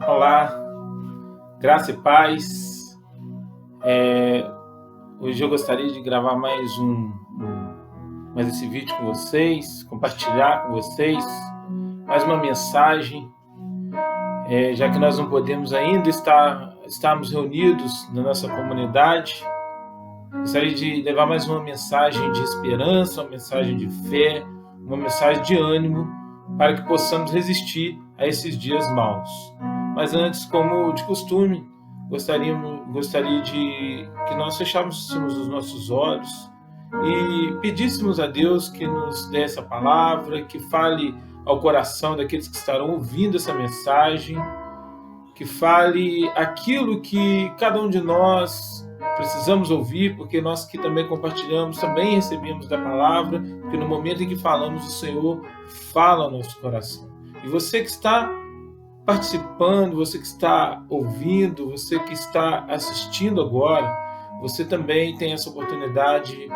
Olá, graça e paz. Hoje eu gostaria de gravar mais esse vídeo com vocês, compartilhar com vocês mais uma mensagem, já que nós não podemos ainda estarmos reunidos na nossa comunidade. Gostaria de levar mais uma mensagem de esperança, uma mensagem de fé, uma mensagem de ânimo, para que possamos resistir a esses dias maus. Mas antes, como de costume, gostaria de que nós fechássemos os nossos olhos e pedíssemos a Deus que nos dê essa palavra, que fale ao coração daqueles que estarão ouvindo essa mensagem, que fale aquilo que cada um de nós precisamos ouvir, porque nós que também compartilhamos, também recebemos da palavra, que no momento em que falamos, o Senhor fala ao nosso coração. E você que está participando, você que está ouvindo, você que está assistindo agora, você também tem essa oportunidade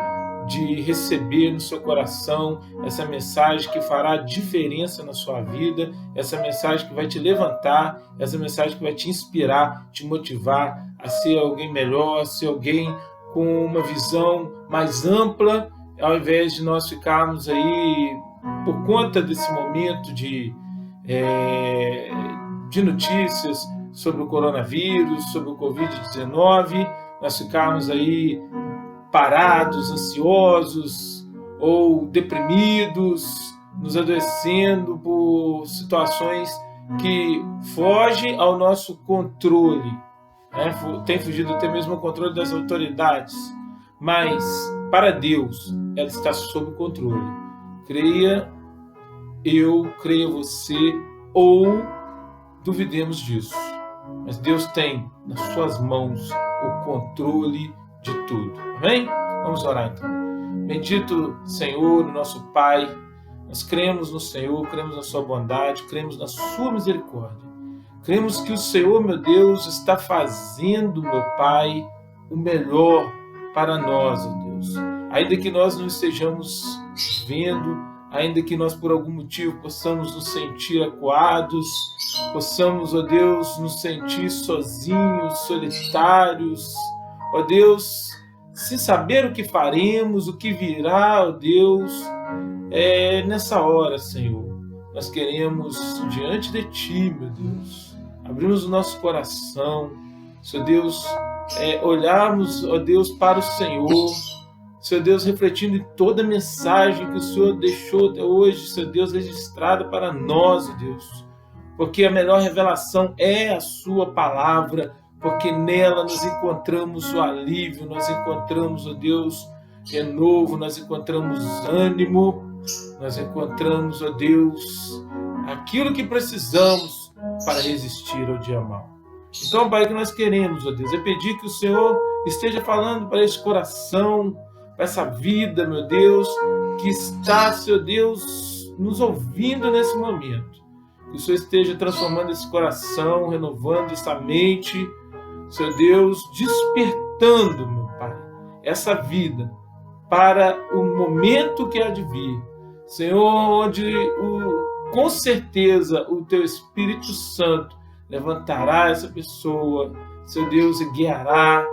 de receber no seu coração essa mensagem que fará diferença na sua vida, essa mensagem que vai te levantar, essa mensagem que vai te inspirar, te motivar a ser alguém melhor, a ser alguém com uma visão mais ampla, ao invés de nós ficarmos aí, por conta desse momento de notícias sobre o coronavírus, sobre o Covid-19, nós ficarmos aí parados, ansiosos ou deprimidos, nos adoecendo por situações que fogem ao nosso controle, tem fugido até mesmo ao controle das autoridades, mas para Deus ela está sob controle. Creia eu, creia você, ou duvidemos disso, mas Deus tem nas suas mãos o controle de tudo. Amém? Vamos orar então. Bendito Senhor, nosso Pai, nós cremos no Senhor, cremos na sua bondade, cremos na sua misericórdia. Cremos que o Senhor, meu Deus, está fazendo, meu Pai, o melhor para nós, ó Deus. Ainda que nós não estejamos vendo, ainda que nós por algum motivo possamos nos sentir acuados, possamos, ó Deus, nos sentir sozinhos, solitários, ó Deus, sem saber o que faremos, o que virá, ó Deus, nessa hora, Senhor, nós queremos diante de Ti, meu Deus, abrirmos o nosso coração, Senhor Deus, olharmos, ó Deus, para o Senhor, Senhor Deus, refletindo em toda a mensagem que o Senhor deixou até hoje, Senhor Deus, registrada para nós, ó Deus, porque a melhor revelação é a sua palavra, porque nela nós encontramos o alívio, nós encontramos, ó Deus, renovo, nós encontramos ânimo, nós encontramos, ó Deus, aquilo que precisamos para resistir ao dia mau. Então, Pai, o que nós queremos, ó Deus, é pedir que o Senhor esteja falando para esse coração, para essa vida, meu Deus, que está, Senhor Deus, nos ouvindo nesse momento. Que o Senhor esteja transformando esse coração, renovando essa mente, Senhor Deus, despertando, meu Pai, essa vida para o momento que há de vir. Senhor, onde com certeza o Teu Espírito Santo levantará essa pessoa, Senhor Deus, e guiará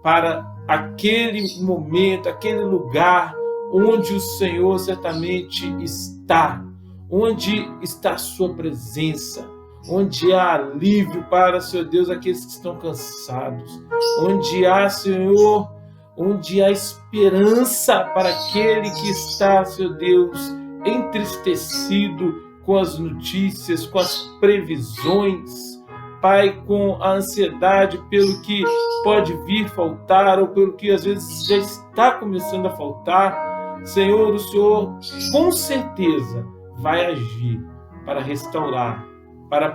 para aquele momento, aquele lugar onde o Senhor certamente está, onde está a sua presença, onde há alívio para, Senhor Deus, aqueles que estão cansados, onde há, Senhor, onde há esperança para aquele que está, Senhor Deus, entristecido com as notícias, com as previsões, Pai, com a ansiedade pelo que pode vir faltar ou pelo que às vezes já está começando a faltar. Senhor, o Senhor com certeza vai agir para restaurar, para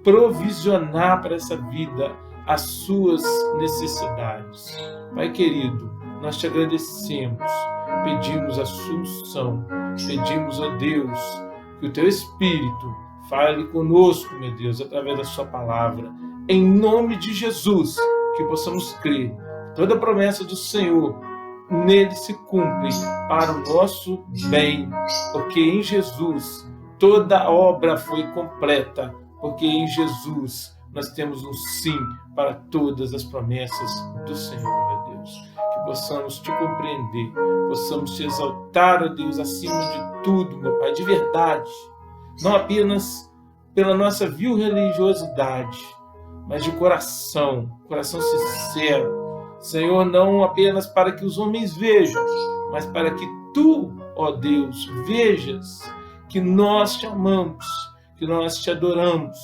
provisionar para essa vida as suas necessidades. Pai querido, nós te agradecemos, pedimos a sua unção, pedimos a Deus que o Teu Espírito fale conosco, meu Deus, através da sua palavra, em nome de Jesus, que possamos crer. Toda a promessa do Senhor nele se cumpre para o nosso bem, porque em Jesus toda a obra foi completa, porque em Jesus nós temos um sim para todas as promessas do Senhor, meu Deus. Que possamos te compreender, possamos te exaltar, ó Deus, acima de tudo, meu Pai, de verdade. Não apenas pela nossa vil religiosidade, mas de coração sincero. Senhor, não apenas para que os homens vejam, mas para que tu, ó Deus, vejas que nós te amamos, que nós te adoramos,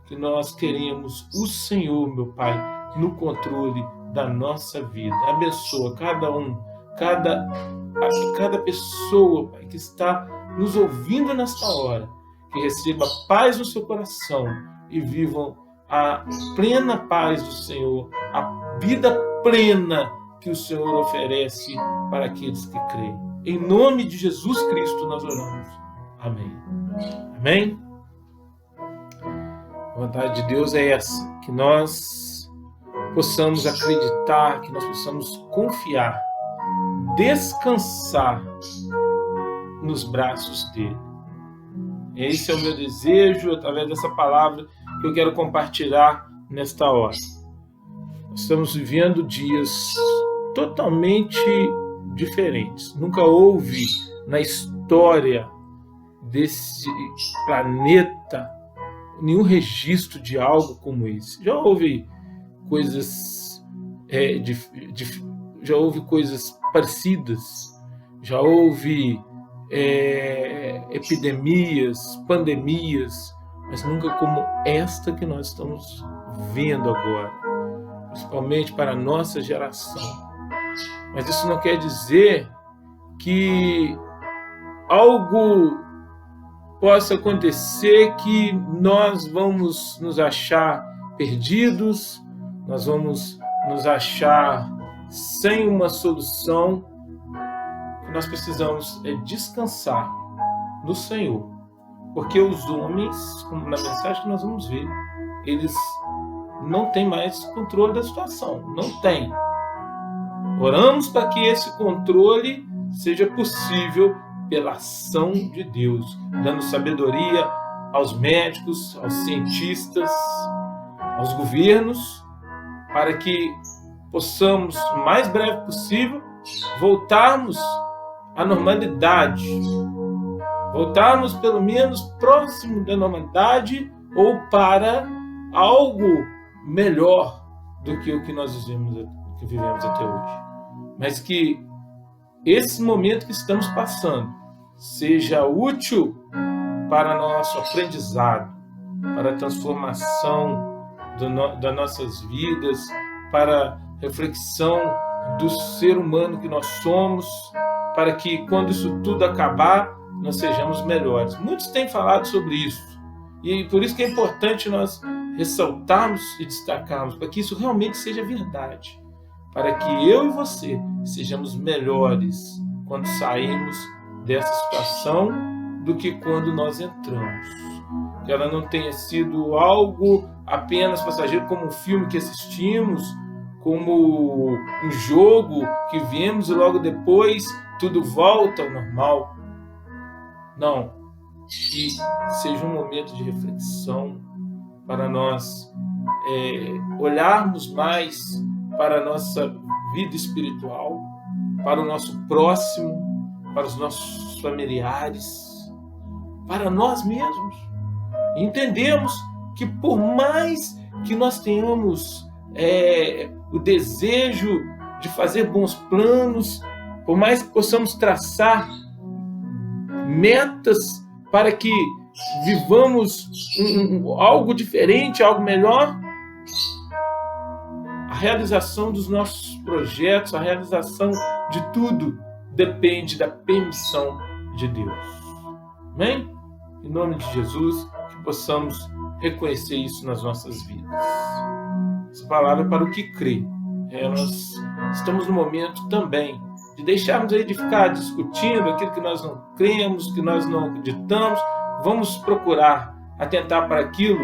que nós queremos o Senhor, meu Pai, no controle da nossa vida. Abençoa cada um, cada pessoa, Pai, que está nos ouvindo nesta hora, que receba paz no seu coração e vivam a plena paz do Senhor, a vida plena que o Senhor oferece para aqueles que creem. Em nome de Jesus Cristo nós oramos. Amém. Amém? A vontade de Deus é essa, que nós possamos acreditar, que nós possamos confiar, descansar nos braços dele. Esse é o meu desejo, através dessa palavra que eu quero compartilhar nesta hora. Nós estamos vivendo dias totalmente diferentes. Nunca houve na história desse planeta nenhum registro de algo como esse. Já houve coisas já houve coisas parecidas, já houve epidemias, pandemias, mas nunca como esta que nós estamos vendo agora, principalmente para a nossa geração. Mas isso não quer dizer que algo possa acontecer que nós vamos nos achar perdidos, nós vamos nos achar sem uma solução. O que nós precisamos é descansar no Senhor, porque os homens, como na mensagem que nós vamos ver, eles não têm mais controle da situação, não têm. Oramos para que esse controle seja possível pela ação de Deus, dando sabedoria aos médicos, aos cientistas, aos governos, para que possamos, o mais breve possível, voltarmos à normalidade, voltarmos pelo menos próximo da normalidade ou para algo melhor do que o que nós vivemos até hoje. Mas que esse momento que estamos passando seja útil para nosso aprendizado, para a transformação das nossas vidas, para a reflexão do ser humano que nós somos, para que quando isso tudo acabar, nós sejamos melhores. Muitos têm falado sobre isso, e por isso que é importante nós ressaltarmos e destacarmos, para que isso realmente seja verdade, para que eu e você sejamos melhores quando saímos dessa situação do que quando nós entramos. Que ela não tenha sido algo apenas passageiro, como um filme que assistimos, como um jogo que vemos e logo depois tudo volta ao normal. Não, que seja um momento de reflexão para nós olharmos mais para a nossa vida espiritual, para o nosso próximo, para os nossos familiares, para nós mesmos. Entendemos que por mais que nós tenhamos o desejo de fazer bons planos, por mais que possamos traçar metas para que vivamos algo diferente, algo melhor, a realização dos nossos projetos, a realização de tudo depende da permissão de Deus. Amém? Em nome de Jesus, que possamos reconhecer isso nas nossas vidas. Essa palavra é para o que crê. Nós estamos no momento também de deixarmos aí de ficar discutindo aquilo que nós não cremos, que nós não acreditamos. Vamos procurar atentar para aquilo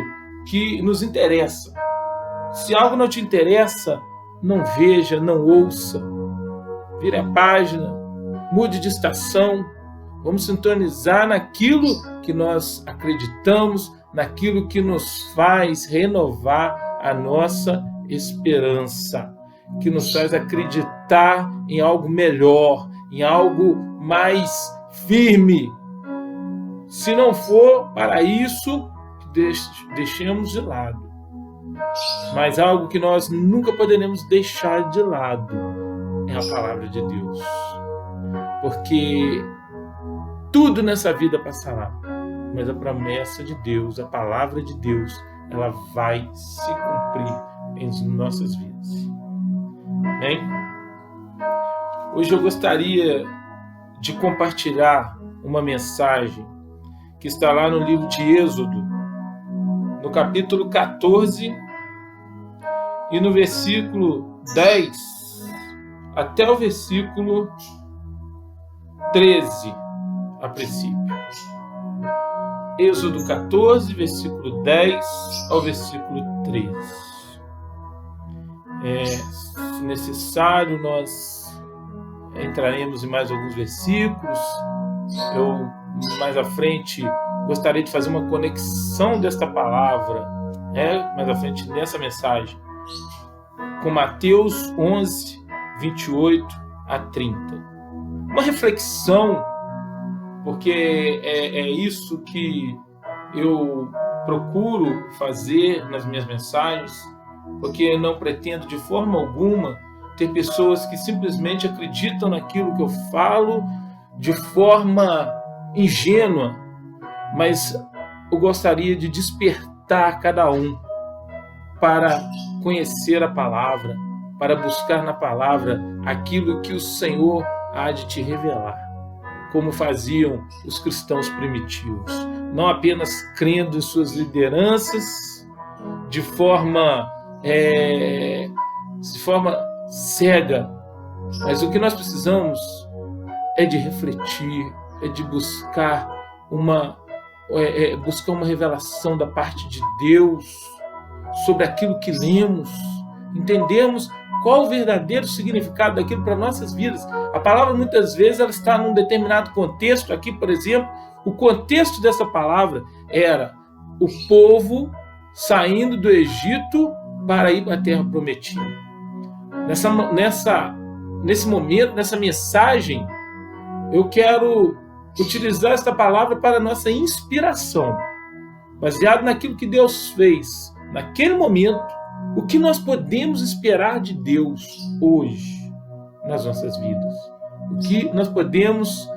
que nos interessa. Se algo não te interessa, não veja, não ouça. Vire a página, mude de estação. Vamos sintonizar naquilo que nós acreditamos, naquilo que nos faz renovar a nossa esperança, que nos faz acreditar em algo melhor, em algo mais firme. Se não for para isso, deixemos de lado. Mas algo que nós nunca poderemos deixar de lado é a palavra de Deus. Porque tudo nessa vida passará, mas a promessa de Deus, a palavra de Deus, ela vai se cumprir em nossas vidas. Amém? Hoje eu gostaria de compartilhar uma mensagem que está lá no livro de Êxodo, no capítulo 14 e no versículo 10 até o versículo 13, a princípio. Êxodo 14, versículo 10 ao versículo 13. Se necessário, nós entraremos em mais alguns versículos. Eu, mais à frente, gostaria de fazer uma conexão desta palavra, mais à frente nessa mensagem, com Mateus 11, 28 a 30. Uma reflexão, porque é isso que eu procuro fazer nas minhas mensagens, porque não pretendo de forma alguma ter pessoas que simplesmente acreditam naquilo que eu falo de forma ingênua, mas eu gostaria de despertar cada um para conhecer a palavra, para buscar na palavra aquilo que o Senhor há de te revelar, como faziam os cristãos primitivos, não apenas crendo em suas lideranças de forma cega, mas o que nós precisamos é de refletir, é de buscar uma revelação da parte de Deus sobre aquilo que lemos, entendemos qual o verdadeiro significado daquilo para nossas vidas. A palavra, muitas vezes, ela está num determinado contexto. Aqui, por exemplo, o contexto dessa palavra era o povo saindo do Egito para ir para a terra prometida. Nesse momento, nessa mensagem, eu quero utilizar esta palavra para nossa inspiração, baseado naquilo que Deus fez naquele momento. O que nós podemos esperar de Deus hoje nas nossas vidas? O que nós podemos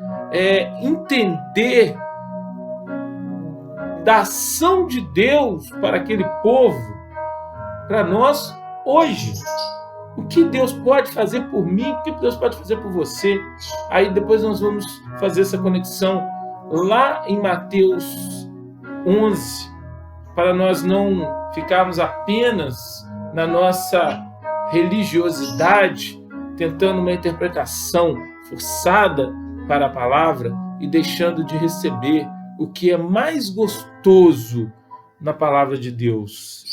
entender da ação de Deus para aquele povo, para nós hoje? O que Deus pode fazer por mim? O que Deus pode fazer por você? Aí depois nós vamos fazer essa conexão lá em Mateus 11, para nós não ficarmos apenas na nossa religiosidade, tentando uma interpretação forçada para a palavra e deixando de receber o que é mais gostoso na palavra de Deus.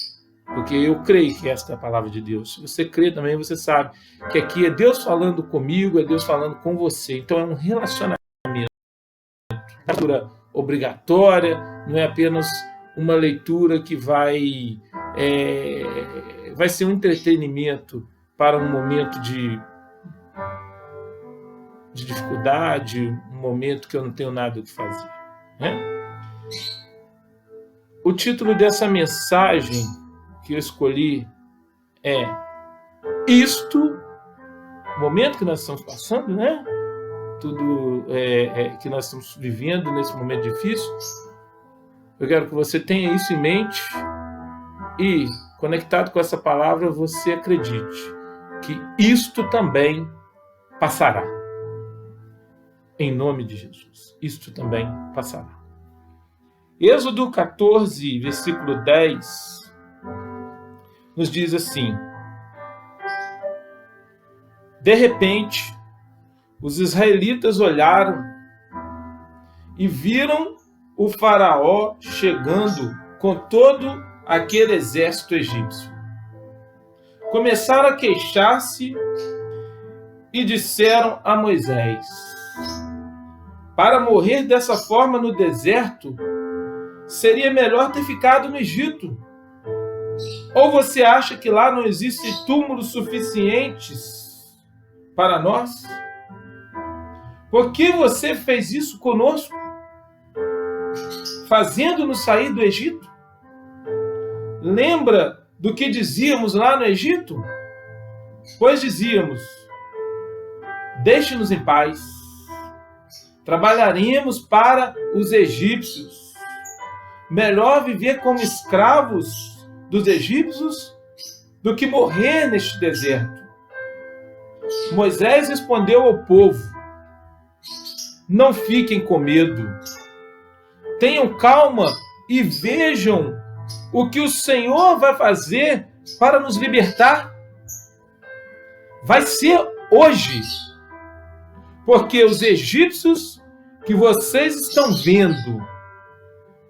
Porque eu creio que esta é a palavra de Deus. Se você crê também, você sabe que aqui é Deus falando comigo, é Deus falando com você. Então é um relacionamento. É uma leitura obrigatória, não é apenas uma leitura que vai ser um entretenimento para um momento de dificuldade, um momento que eu não tenho nada o que fazer. O título dessa mensagem que eu escolhi é Isto, o momento que nós estamos passando, tudo que nós estamos vivendo nesse momento difícil. Eu quero que você tenha isso em mente e, conectado com essa palavra, você acredite que isto também passará. Em nome de Jesus, isto também passará. Êxodo 14, versículo 10, nos diz assim: De repente, os israelitas olharam e viram o faraó chegando com todo aquele exército egípcio. Começaram a queixar-se e disseram a Moisés: Para morrer dessa forma no deserto, seria melhor ter ficado no Egito? Ou você acha que lá não existem túmulos suficientes para nós? Por que você fez isso conosco? Fazendo-nos sair do Egito? Lembra do que dizíamos lá no Egito? Pois dizíamos: deixe-nos em paz. Trabalharemos para os egípcios. Melhor viver como escravos dos egípcios do que morrer neste deserto. Moisés respondeu ao povo: não fiquem com medo. Tenham calma e vejam o que o Senhor vai fazer para nos libertar. Vai ser hoje. Porque os egípcios que vocês estão vendo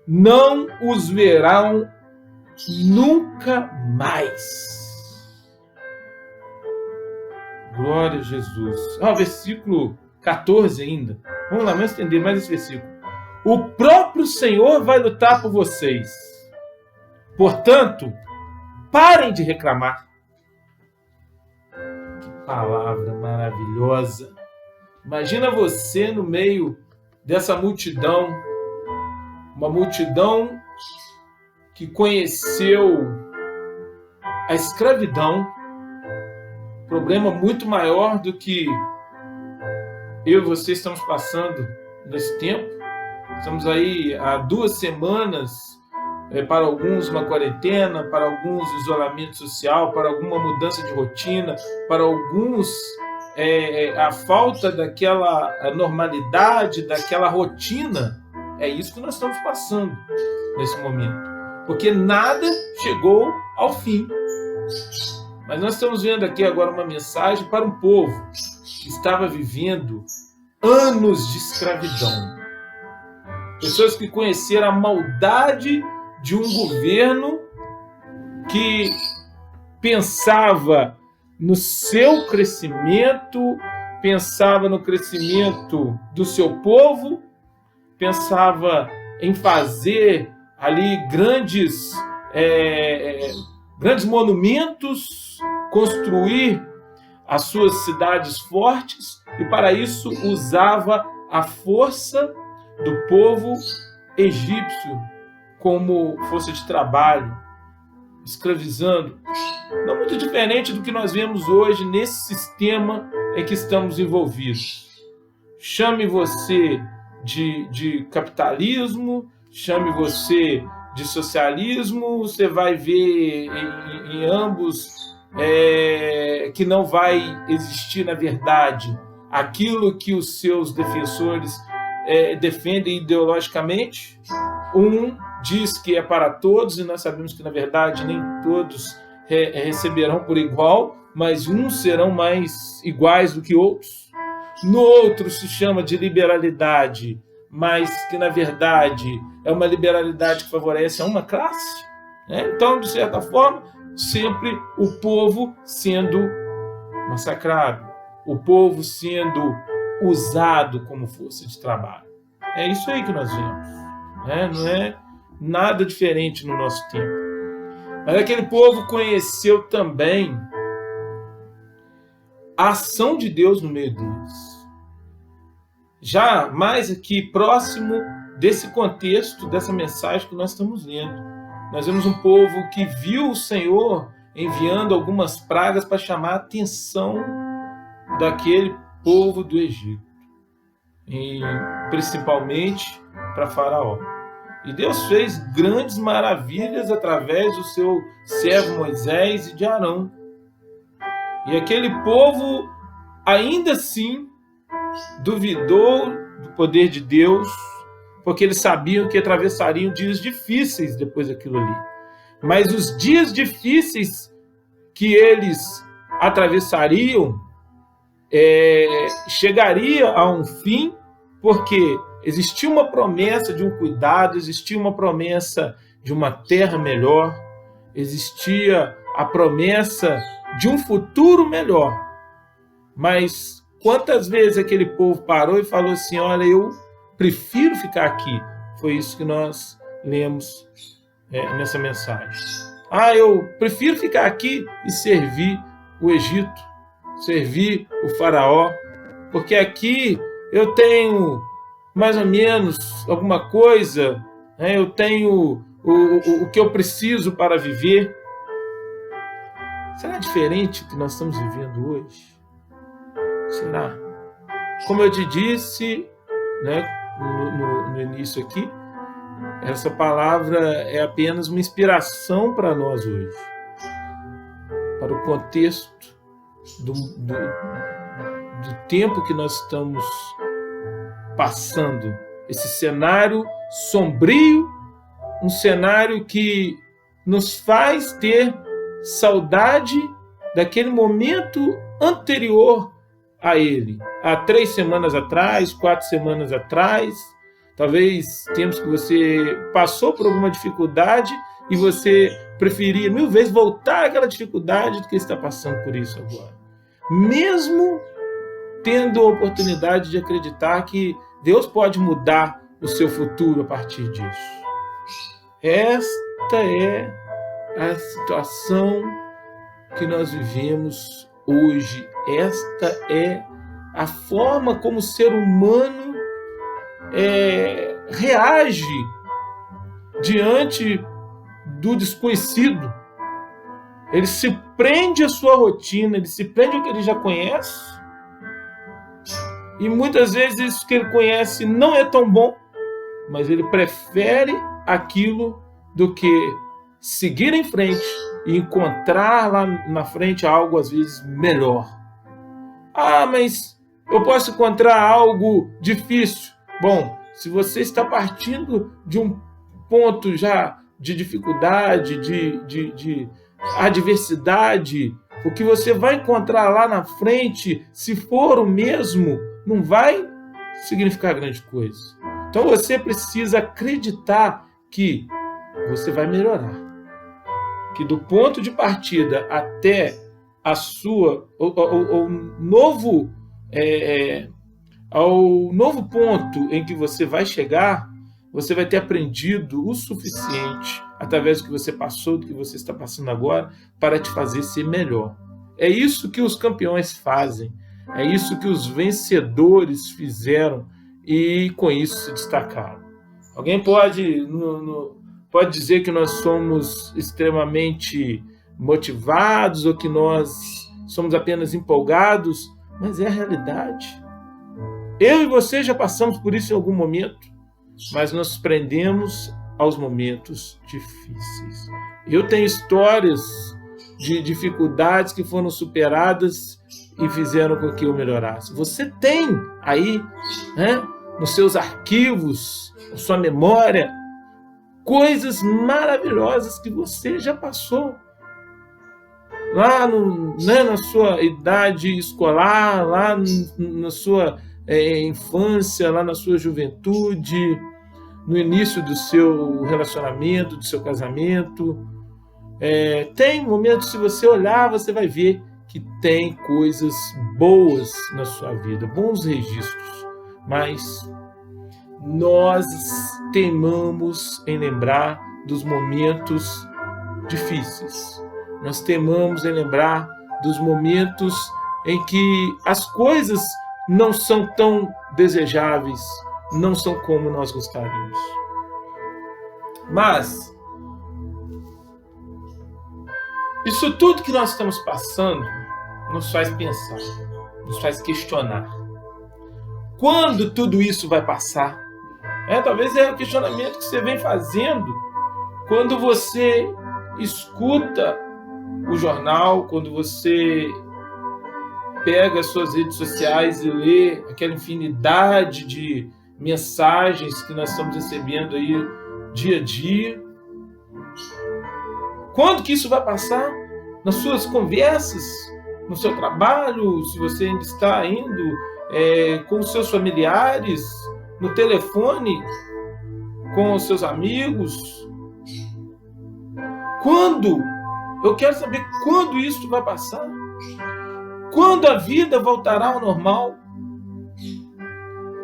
não os verão nunca mais. Glória a Jesus. Versículo 14 ainda. Vamos lá, vamos entender mais esse versículo. O próprio Senhor vai lutar por vocês. Portanto, parem de reclamar. Que palavra maravilhosa. Imagina você no meio dessa multidão, uma multidão que conheceu a escravidão, problema muito maior do que eu e você estamos passando nesse tempo. Estamos aí há 2 semanas, para alguns uma quarentena, para alguns isolamento social, para alguma mudança de rotina, para alguns a falta daquela normalidade, daquela rotina. É isso que nós estamos passando nesse momento, porque nada chegou ao fim. Mas nós estamos vendo aqui agora uma mensagem para um povo que estava vivendo anos de escravidão. Pessoas que conheceram a maldade de um governo que pensava no seu crescimento, pensava no crescimento do seu povo, pensava em fazer ali grandes monumentos, construir as suas cidades fortes, e para isso usava a força do povo egípcio como força de trabalho, escravizando. Não muito diferente do que nós vemos hoje nesse sistema em que estamos envolvidos. Chame você de capitalismo, chame você de socialismo, você vai ver em ambos que não vai existir, na verdade, aquilo que os seus defensores defendem ideologicamente. Um diz que é para todos, e nós sabemos que, na verdade, nem todos receberão por igual, mas uns serão mais iguais do que outros. No outro se chama de liberalidade, mas que, na verdade, é uma liberalidade que favorece a uma classe. Então, de certa forma, sempre o povo sendo massacrado, o povo sendo usado como força de trabalho. É isso aí que nós vemos. Não é nada diferente no nosso tempo. Mas aquele povo conheceu também a ação de Deus no meio deles. Já mais aqui próximo desse contexto, dessa mensagem que nós estamos lendo, nós vemos um povo que viu o Senhor enviando algumas pragas para chamar a atenção daquele povo do Egito, e principalmente para Faraó. E Deus fez grandes maravilhas através do seu servo Moisés e de Arão. E aquele povo, ainda assim, duvidou do poder de Deus, porque eles sabiam que atravessariam dias difíceis depois daquilo ali. Mas os dias difíceis que eles atravessariam chegaria a um fim, porque existia uma promessa de um cuidado, existia uma promessa de uma terra melhor, existia a promessa de um futuro melhor. Mas quantas vezes aquele povo parou e falou assim: olha, eu prefiro ficar aqui. Foi isso que nós lemos nessa mensagem. Eu prefiro ficar aqui e servir o Egito, servir o faraó, porque aqui eu tenho mais ou menos alguma coisa, eu tenho o que eu preciso para viver. Será diferente do que nós estamos vivendo hoje? Será? Como eu te disse, no início aqui, essa palavra é apenas uma inspiração para nós hoje, para o contexto do tempo que nós estamos passando, esse cenário sombrio, um cenário que nos faz ter saudade daquele momento anterior a ele, há 3 semanas atrás, 4 semanas atrás. Talvez tempos que você passou por alguma dificuldade e você preferia 1000 vezes voltar àquela dificuldade do que está passando por isso agora. Mesmo tendo a oportunidade de acreditar que Deus pode mudar o seu futuro a partir disso. Esta é a situação que nós vivemos hoje. Esta é a forma como o ser humano reage diante do desconhecido. Ele se prende à sua rotina, ele se prende ao que ele já conhece, e muitas vezes isso que ele conhece não é tão bom, mas ele prefere aquilo do que seguir em frente e encontrar lá na frente algo às vezes melhor. Mas eu posso encontrar algo difícil. Bom, se você está partindo de um ponto já de dificuldade, de adversidade, o que você vai encontrar lá na frente, se for o mesmo, não vai significar grande coisa. Então você precisa acreditar que você vai melhorar, que do ponto de partida até ao novo ponto em que você vai chegar, você vai ter aprendido o suficiente através do que você passou, do que você está passando agora, para te fazer ser melhor. É isso que os campeões fazem, é isso que os vencedores fizeram e com isso se destacaram. Alguém pode dizer que nós somos extremamente motivados ou que nós somos apenas empolgados, mas é a realidade. Eu e você já passamos por isso em algum momento, mas nos prendemos aos momentos difíceis. Eu tenho histórias de dificuldades que foram superadas e fizeram com que eu melhorasse. Você tem aí, nos seus arquivos, na sua memória, coisas maravilhosas que você já passou. Lá na sua idade escolar, lá na sua infância, lá na sua juventude, no início do seu relacionamento, do seu casamento. Tem momentos, se você olhar, você vai ver que tem coisas boas na sua vida, bons registros, mas nós teimamos em lembrar dos momentos difíceis. Nós teimamos em lembrar dos momentos em que as coisas não são tão desejáveis, não são como nós gostaríamos. Mas isso tudo que nós estamos passando nos faz pensar, nos faz questionar. Quando tudo isso vai passar? Talvez é o questionamento que você vem fazendo quando você escuta o jornal, quando você pega as suas redes sociais e lê aquela infinidade de mensagens que nós estamos recebendo aí dia a dia. Quando que isso vai passar? Nas suas conversas, no seu trabalho, se você ainda está indo com os seus familiares, no telefone, com os seus amigos. Quando? Eu quero saber quando isso vai passar. Quando a vida voltará ao normal?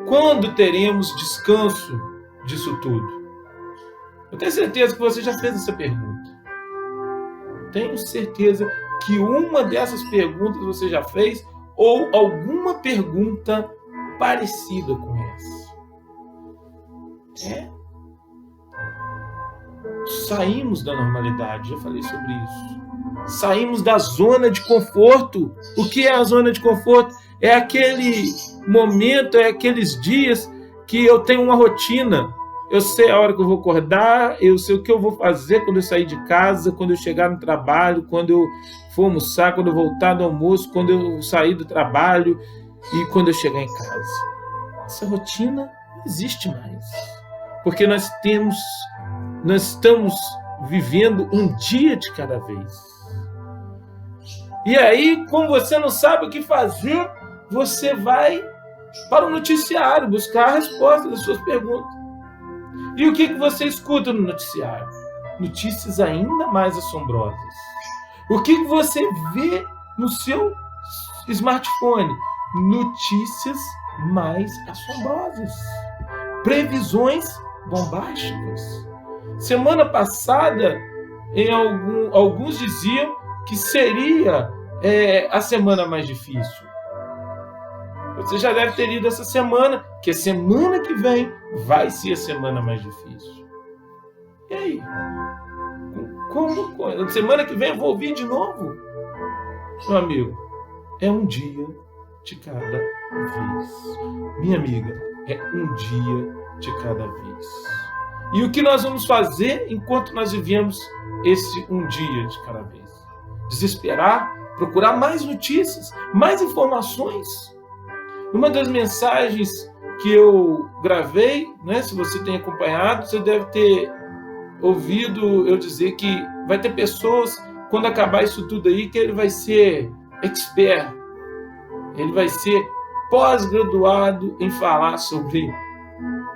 Quando teremos descanso disso tudo? Eu tenho certeza que você já fez essa pergunta. Tenho certeza que uma dessas perguntas você já fez, ou alguma pergunta parecida com essa. Saímos da normalidade, já falei sobre isso. Saímos da zona de conforto. O que é a zona de conforto? É aquele momento, é aqueles dias que eu tenho uma rotina. Eu sei a hora que eu vou acordar, eu sei o que eu vou fazer quando eu sair de casa, quando eu chegar no trabalho, quando eu for almoçar, quando eu voltar do almoço, quando eu sair do trabalho e quando eu chegar em casa. Essa rotina não existe mais. Porque nós estamos vivendo um dia de cada vez. E aí, como você não sabe o que fazer, você vai para o noticiário buscar a resposta das suas perguntas. E o que você escuta no noticiário? Notícias ainda mais assombrosas. O que você vê no seu smartphone? Notícias mais assombrosas. Previsões bombásticas. Semana passada, alguns diziam que seria a semana mais difícil. Você já deve ter lido essa semana, que a semana que vem vai ser a semana mais difícil. E aí? Como? Semana que vem eu vou ouvir de novo? Meu amigo, é um dia de cada vez. Minha amiga, é um dia de cada vez. E o que nós vamos fazer enquanto nós vivemos esse um dia de cada vez? Desesperar, procurar mais notícias, mais informações. Uma das mensagens que eu gravei, né, se você tem acompanhado, você deve ter ouvido eu dizer que vai ter pessoas, quando acabar isso tudo aí, que ele vai ser expert, ele vai ser pós-graduado em falar sobre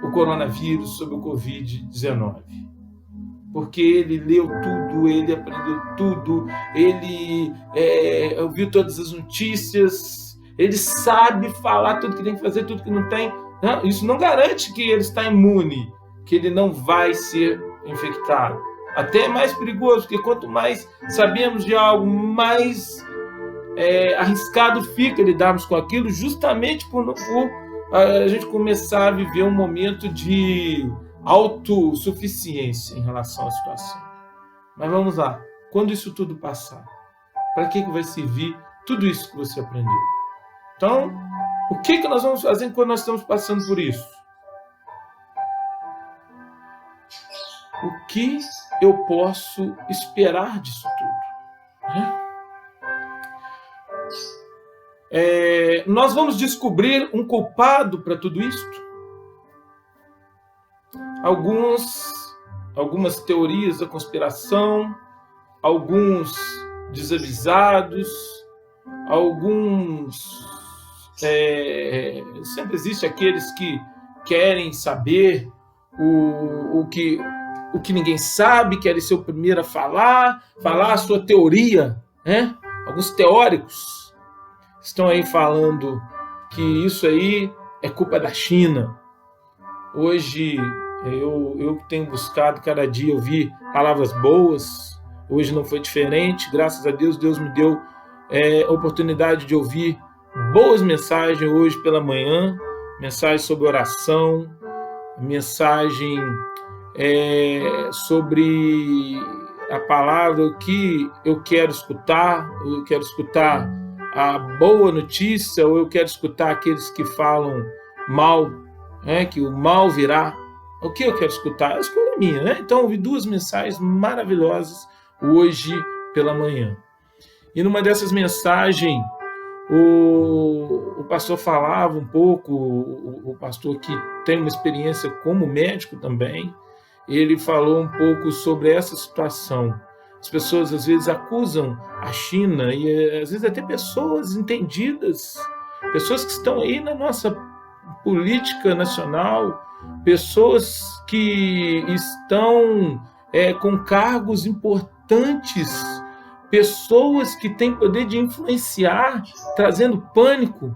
o coronavírus, sobre o Covid-19. Porque ele leu tudo, ele aprendeu tudo, ele ouviu todas as notícias, ele sabe falar tudo que tem que fazer, tudo que não tem. Não, isso não garante que ele está imune, que ele não vai ser infectado. Até é mais perigoso, porque quanto mais sabemos de algo, mais arriscado fica lidarmos com aquilo, justamente por a gente começar a viver um momento de autossuficiência em relação à situação. Mas vamos lá, quando isso tudo passar, para que vai servir tudo isso que você aprendeu? Então, o que nós vamos fazer quando nós estamos passando por isso? O que eu posso esperar disso tudo? Nós vamos descobrir um culpado para tudo isso? Algumas teorias da conspiração, alguns desavisados, alguns... sempre existe aqueles que querem saber o que ninguém sabe, querem ser o primeiro a falar a sua teoria, né? Alguns teóricos estão aí falando que isso aí é culpa da China. Hoje eu tenho buscado cada dia ouvir palavras boas. Hoje não foi diferente, graças a Deus. Deus me deu a oportunidade de ouvir boas mensagens hoje pela manhã, mensagem sobre oração, mensagem sobre a palavra, o que eu quero escutar a boa notícia, ou eu quero escutar aqueles que falam mal, que o mal virá. O que eu quero escutar? A escolha é minha, né? Então, eu ouvi duas mensagens maravilhosas hoje pela manhã. E numa dessas mensagens, o pastor falava um pouco, o pastor que tem uma experiência como médico também, ele falou um pouco sobre essa situação. As pessoas às vezes acusam a China, e às vezes até pessoas entendidas, pessoas que estão aí na nossa política nacional, pessoas que estão com cargos importantes, pessoas que têm poder de influenciar, trazendo pânico,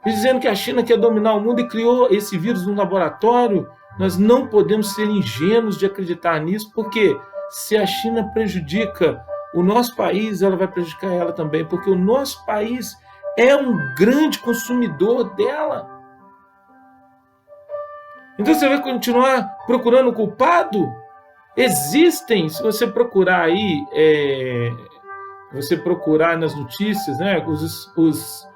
dizendo que a China quer dominar o mundo e criou esse vírus no laboratório, Nós não podemos ser ingênuos de acreditar nisso, porque se a China prejudica o nosso país, ela vai prejudicar ela também, porque o nosso país é um grande consumidor dela. Então você vai continuar procurando o culpado? Existem, se você procurar aí, você procurar nas notícias, né, os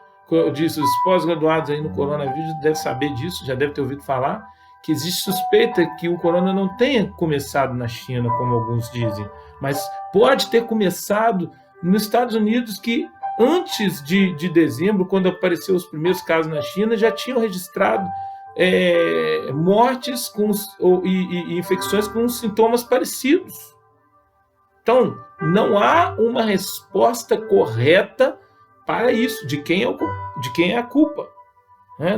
pós-graduados aí no coronavírus devem saber disso, já devem ter ouvido falar, que existe suspeita que o corona não tenha começado na China, como alguns dizem, mas pode ter começado nos Estados Unidos, que antes de dezembro, quando apareceram os primeiros casos na China, já tinham registrado mortes e infecções com sintomas parecidos. Então, não há uma resposta correta para isso, de quem é a culpa.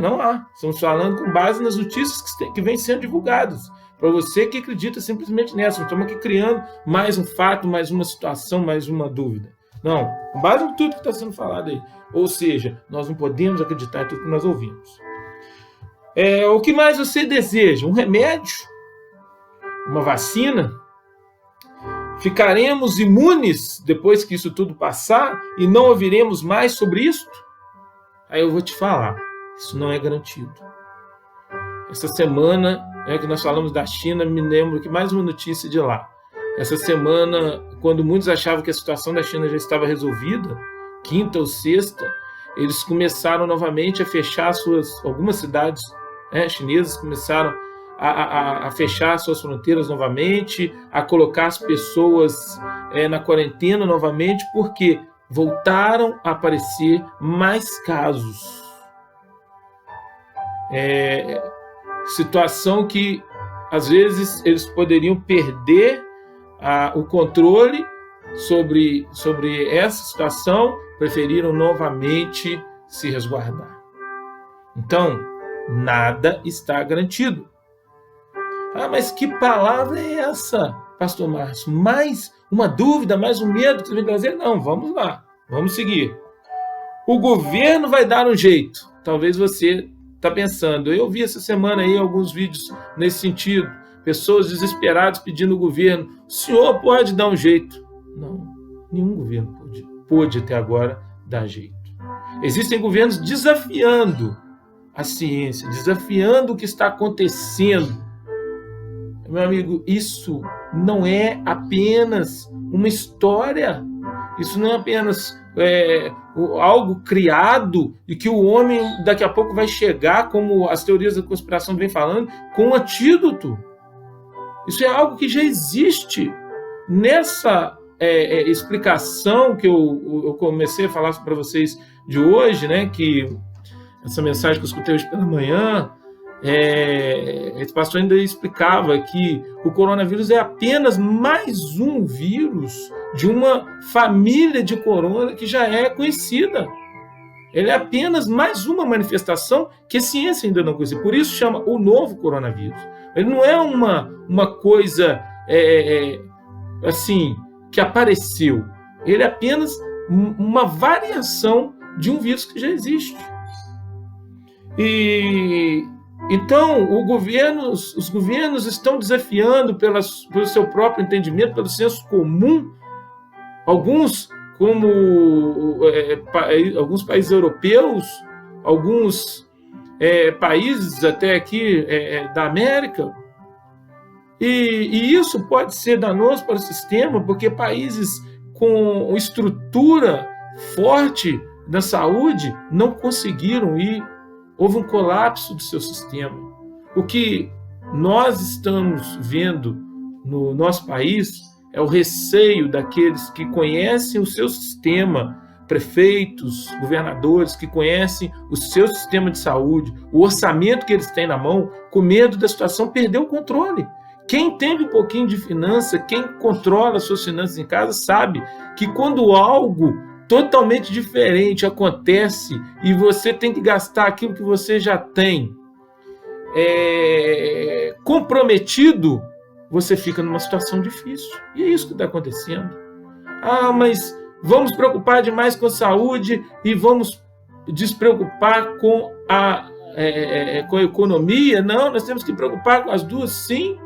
Não há. Estamos falando com base nas notícias que vêm sendo divulgadas. Para você que acredita simplesmente nessa, não estamos aqui criando mais um fato, mais uma situação, mais uma dúvida. Não, com base em tudo que está sendo falado aí. Ou seja, nós não podemos acreditar em tudo que nós ouvimos. O que mais você deseja? Um remédio? Uma vacina? Ficaremos imunes depois que isso tudo passar e não ouviremos mais sobre isso? Aí eu vou te falar, isso não é garantido. Essa semana, que nós falamos da China, me lembro que mais uma notícia de lá. Essa semana, quando muitos achavam que a situação da China já estava resolvida, quinta ou sexta, eles começaram novamente a fechar algumas cidades chinesas começaram a fechar suas fronteiras novamente, a colocar as pessoas na quarentena novamente, porque voltaram a aparecer mais casos. Situação que, às vezes, eles poderiam perder o controle sobre essa situação, preferiram novamente se resguardar. Então, nada está garantido. Mas que palavra é essa, pastor Márcio? Mais uma dúvida, mais um medo que você vem trazer? Não, vamos lá, vamos seguir. O governo vai dar um jeito. Talvez você está pensando. Eu vi essa semana aí alguns vídeos nesse sentido. Pessoas desesperadas pedindo ao governo, o senhor pode dar um jeito. Não, nenhum governo pôde até agora dar jeito. Existem governos desafiando a ciência, desafiando o que está acontecendo. Meu amigo, isso não é apenas uma história, isso não é apenas algo criado e que o homem daqui a pouco vai chegar, como as teorias da conspiração vêm falando, com um antídoto. Isso é algo que já existe. Nessa explicação que eu comecei a falar para vocês de hoje, né, que essa mensagem que eu escutei hoje pela manhã, esse pastor ainda explicava que o coronavírus é apenas mais um vírus de uma família de corona que já é conhecida. Ele é apenas mais uma manifestação que a ciência ainda não conhecia. Por isso chama o novo coronavírus. Ele não é uma coisa assim que apareceu. Ele é apenas uma variação de um vírus que já existe. E então os governos estão desafiando pelo seu próprio entendimento, pelo senso comum. Alguns, como alguns países europeus, alguns países até aqui da América. E isso pode ser danoso para o sistema, porque países com estrutura forte na saúde não conseguiram ir. Houve um colapso do seu sistema. O que nós estamos vendo no nosso país é o receio daqueles que conhecem o seu sistema, prefeitos, governadores, que conhecem o seu sistema de saúde, o orçamento que eles têm na mão, com medo da situação, perder o controle. Quem entende um pouquinho de finança, quem controla as suas finanças em casa, sabe que quando algo totalmente diferente acontece e você tem que gastar aquilo que você já tem comprometido, você fica numa situação difícil. E é isso que está acontecendo. Mas vamos preocupar demais com a saúde e vamos despreocupar com com a economia. Não, nós temos que preocupar com as duas, sim.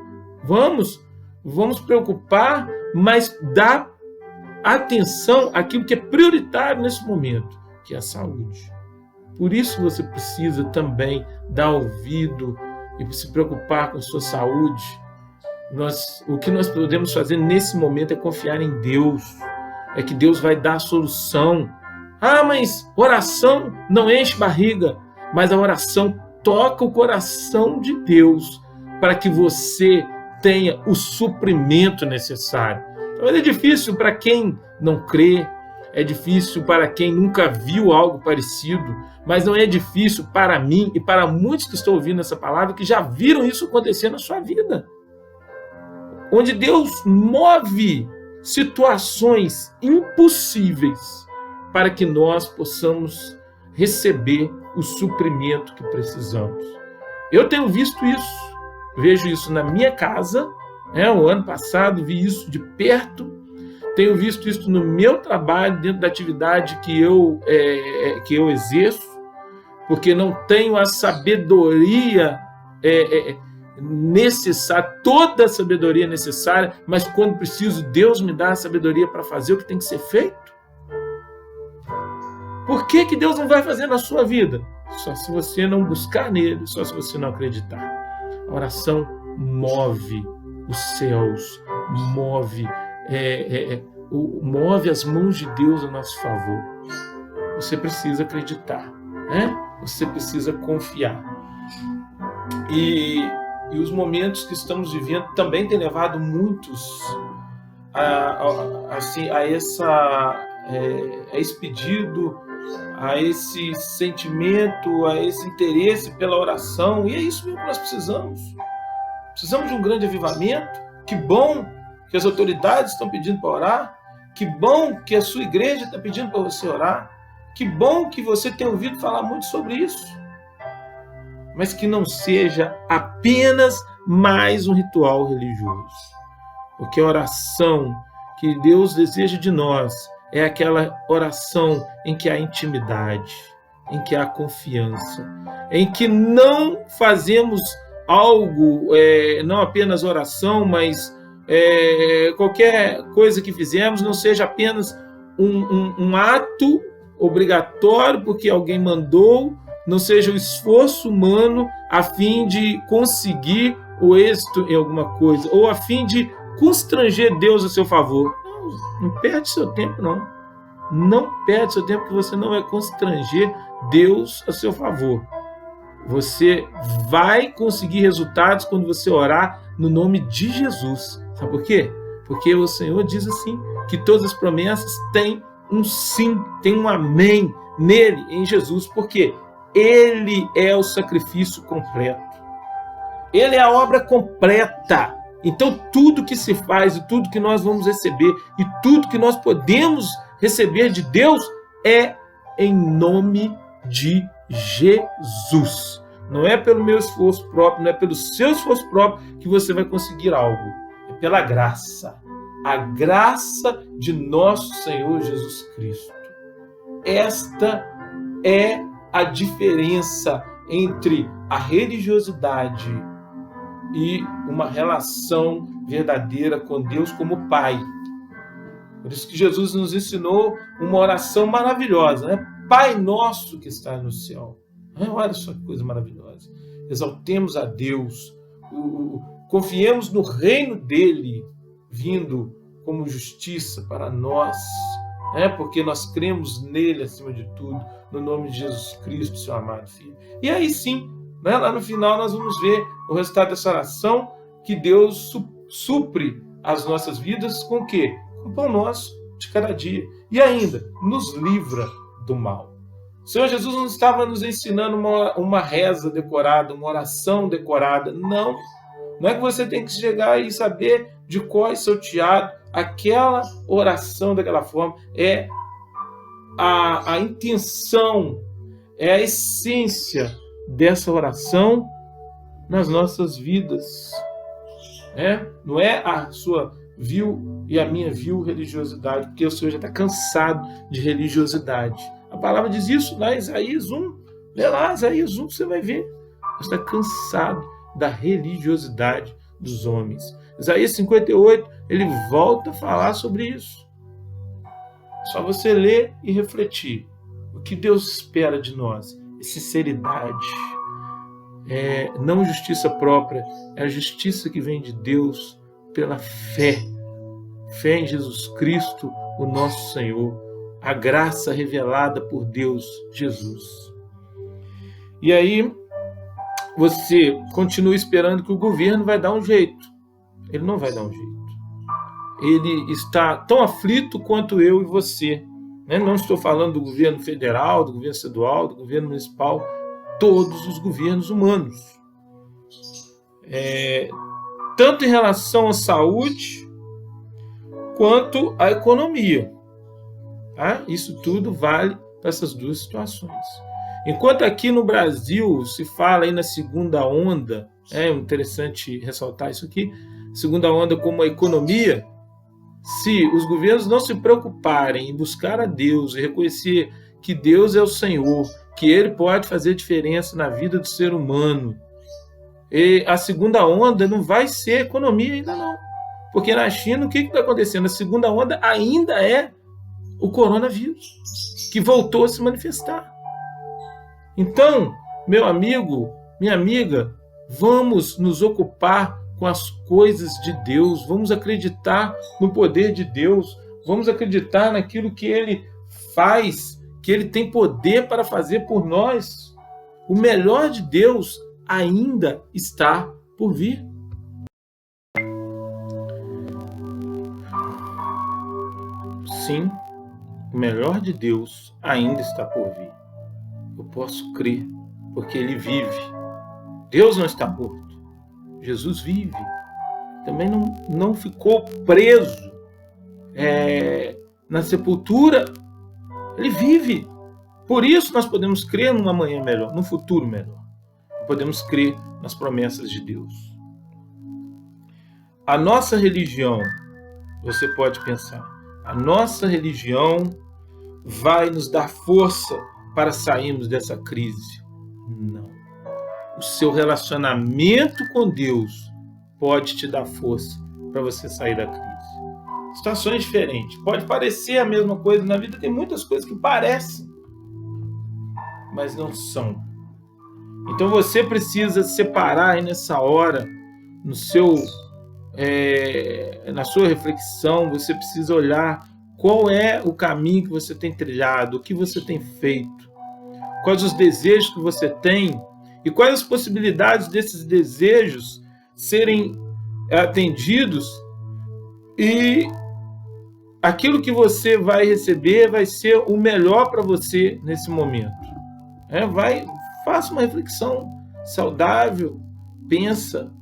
Vamos preocupar, mas dar atenção àquilo que é prioritário nesse momento, que é a saúde. Por isso você precisa também dar ouvido e se preocupar com a sua saúde. O que nós podemos fazer nesse momento é confiar em Deus. É que Deus vai dar a solução. Mas oração não enche barriga, mas a oração toca o coração de Deus para que você tenha o suprimento necessário. Então, é difícil para quem não crê, é difícil para quem nunca viu algo parecido, mas não é difícil para mim e para muitos que estão ouvindo essa palavra que já viram isso acontecer na sua vida. Onde Deus move situações impossíveis para que nós possamos receber o suprimento que precisamos. Eu tenho visto isso, vejo isso na minha casa, o ano passado vi isso de perto, tenho visto isso no meu trabalho, dentro da atividade que eu exerço, porque não tenho a sabedoria necessária, toda a sabedoria necessária, mas quando preciso, Deus me dá a sabedoria para fazer o que tem que ser feito. Por que Deus não vai fazer na sua vida? Só se você não buscar nele, só se você não acreditar. A oração move os céus, move as mãos de Deus a nosso favor. Você precisa acreditar, Você precisa confiar. E os momentos que estamos vivendo também têm levado muitos a esse pedido, a esse sentimento, a esse interesse pela oração. E é isso mesmo que nós precisamos. Precisamos de um grande avivamento. Que bom que as autoridades estão pedindo para orar. Que bom que a sua igreja está pedindo para você orar. Que bom que você tem ouvido falar muito sobre isso. Mas que não seja apenas mais um ritual religioso. Porque a oração que Deus deseja de nós é aquela oração em que há intimidade, em que há confiança, em que não fazemos algo, não apenas oração, mas qualquer coisa que fizemos não seja apenas um ato obrigatório porque alguém mandou, não seja um esforço humano a fim de conseguir o êxito em alguma coisa, ou a fim de constranger Deus a seu favor. Não perde seu tempo, não. Não perde seu tempo, que você não vai constranger Deus a seu favor. Você vai conseguir resultados quando você orar no nome de Jesus. Sabe por quê? Porque o Senhor diz assim, que todas as promessas têm um sim, tem um amém nele, em Jesus. Por quê? Ele é o sacrifício completo. Ele é a obra completa. Então, tudo que se faz e tudo que nós vamos receber e tudo que nós podemos receber de Deus é em nome de Jesus. Não é pelo meu esforço próprio, não é pelo seu esforço próprio que você vai conseguir algo. É pela graça. A graça de nosso Senhor Jesus Cristo. Esta é a diferença entre a religiosidade e uma relação verdadeira com Deus como Pai. Por isso que Jesus nos ensinou uma oração maravilhosa, Pai nosso que está no céu. Olha só que coisa maravilhosa. Exaltemos a Deus, confiemos no reino dele, vindo como justiça para nós, porque nós cremos nele acima de tudo, no nome de Jesus Cristo, seu amado Filho. E aí sim, lá no final nós vamos ver o resultado dessa oração, que Deus supre as nossas vidas com o quê? Com o pão nosso de cada dia. E ainda, nos livra do mal. O Senhor Jesus não estava nos ensinando uma reza decorada, uma oração decorada. Não. Não é que você tem que chegar e saber de cor e salteado aquela oração daquela forma. É a intenção, é a essência dessa oração nas nossas vidas. Não é a sua vil e a minha vil religiosidade, porque o Senhor já está cansado de religiosidade. A palavra diz isso lá em Isaías 1, Lê lá, Isaías 1, você vai ver. Você está cansado da religiosidade dos homens. Isaías 58, ele volta a falar sobre isso. Só você ler e refletir. O que Deus espera de nós é sinceridade. Não justiça própria, é a justiça que vem de Deus pela fé. Fé em Jesus Cristo, o nosso Senhor. A graça revelada por Deus, Jesus. E aí, você continua esperando que o governo vai dar um jeito. Ele não vai dar um jeito. Ele está tão aflito quanto eu e você. Não estou falando do governo federal, do governo estadual, do governo municipal, todos os governos humanos. Tanto em relação à saúde, quanto à economia. Tá? Isso tudo vale para essas duas situações. Enquanto aqui no Brasil se fala aí na segunda onda, é interessante ressaltar isso aqui, segunda onda como a economia, se os governos não se preocuparem em buscar a Deus e reconhecer que Deus é o Senhor, que Ele pode fazer diferença na vida do ser humano, e a segunda onda não vai ser economia ainda não. Porque na China, o que está acontecendo? A segunda onda ainda é o coronavírus, que voltou a se manifestar. Então, meu amigo, minha amiga, vamos nos ocupar com as coisas de Deus, vamos acreditar no poder de Deus, vamos acreditar naquilo que Ele faz, que Ele tem poder para fazer por nós. O melhor de Deus ainda está por vir. Sim, o melhor de Deus ainda está por vir. Eu posso crer, porque Ele vive. Deus não está morto. Jesus vive. Também não ficou preso na sepultura. Ele vive. Por isso nós podemos crer num amanhã melhor, num futuro melhor. Podemos crer nas promessas de Deus. A nossa religião, você pode pensar, a nossa religião vai nos dar força para sairmos dessa crise. Não. O seu relacionamento com Deus pode te dar força para você sair da crise. Situações diferentes. Pode parecer a mesma coisa na vida, tem muitas coisas que parecem, mas não são. Então você precisa separar aí nessa hora, na sua reflexão, você precisa olhar qual é o caminho que você tem trilhado, o que você tem feito, quais os desejos que você tem e quais as possibilidades desses desejos serem atendidos, e aquilo que você vai receber vai ser o melhor para você nesse momento. Faça uma reflexão saudável, pensa,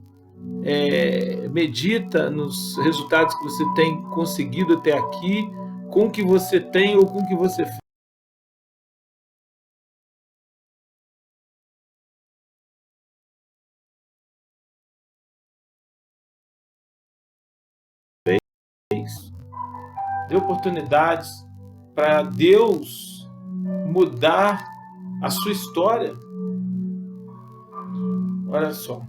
medita nos resultados que você tem conseguido até aqui, com o que você tem ou com o que você fez. Dê oportunidades para Deus mudar a sua história. Olha só,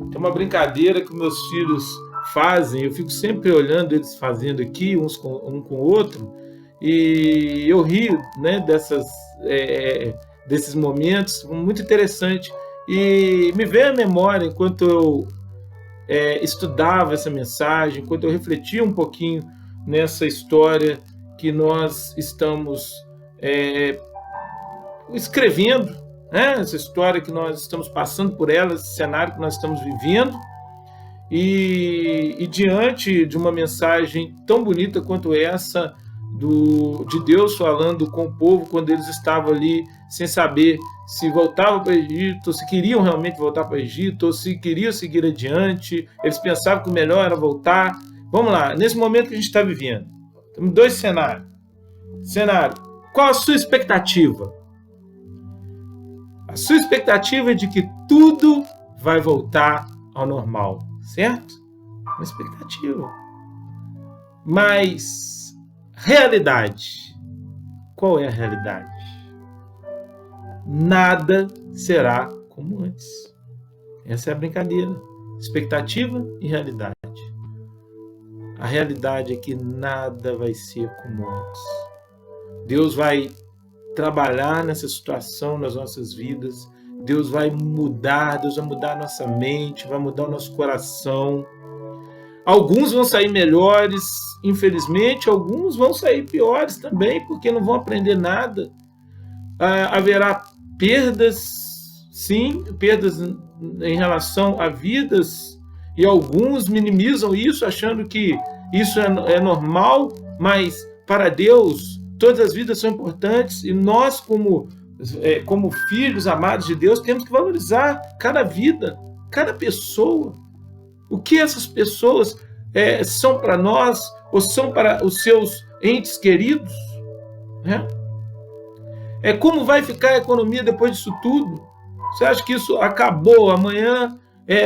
tem uma brincadeira que meus filhos fazem, eu fico sempre olhando eles fazendo aqui, um com o outro, e eu rio, desses momentos, muito interessante. E me veio à memória, enquanto eu estudava essa mensagem, enquanto eu refletia um pouquinho nessa história que nós estamos escrevendo, essa história que nós estamos passando por ela, esse cenário que nós estamos vivendo, e diante de uma mensagem tão bonita quanto essa de Deus falando com o povo quando eles estavam ali sem saber se voltavam para o Egito, ou se queriam realmente voltar para o Egito, ou se queriam seguir adiante, eles pensavam que o melhor era voltar. Vamos lá, nesse momento que a gente está vivendo, temos dois cenários. Qual a sua expectativa? A sua expectativa é de que tudo vai voltar ao normal, certo? Uma expectativa. Mas realidade. Qual é a realidade? nada será como antes. Essa é a brincadeira. Expectativa e realidade. A realidade é que nada vai ser como antes. Deus vai trabalhar nessa situação nas nossas vidas. Deus vai mudar a nossa mente, vai mudar o nosso coração. Alguns vão sair melhores, infelizmente, alguns vão sair piores também, porque não vão aprender nada. Haverá perdas, sim, perdas em relação a vidas, e alguns minimizam isso, achando que isso é normal, mas para Deus todas as vidas são importantes, e nós, como filhos amados de Deus, temos que valorizar cada vida, cada pessoa. O que essas pessoas são para nós, ou são para os seus entes queridos, né? Como vai ficar a economia depois disso tudo? Você acha que isso acabou? Amanhã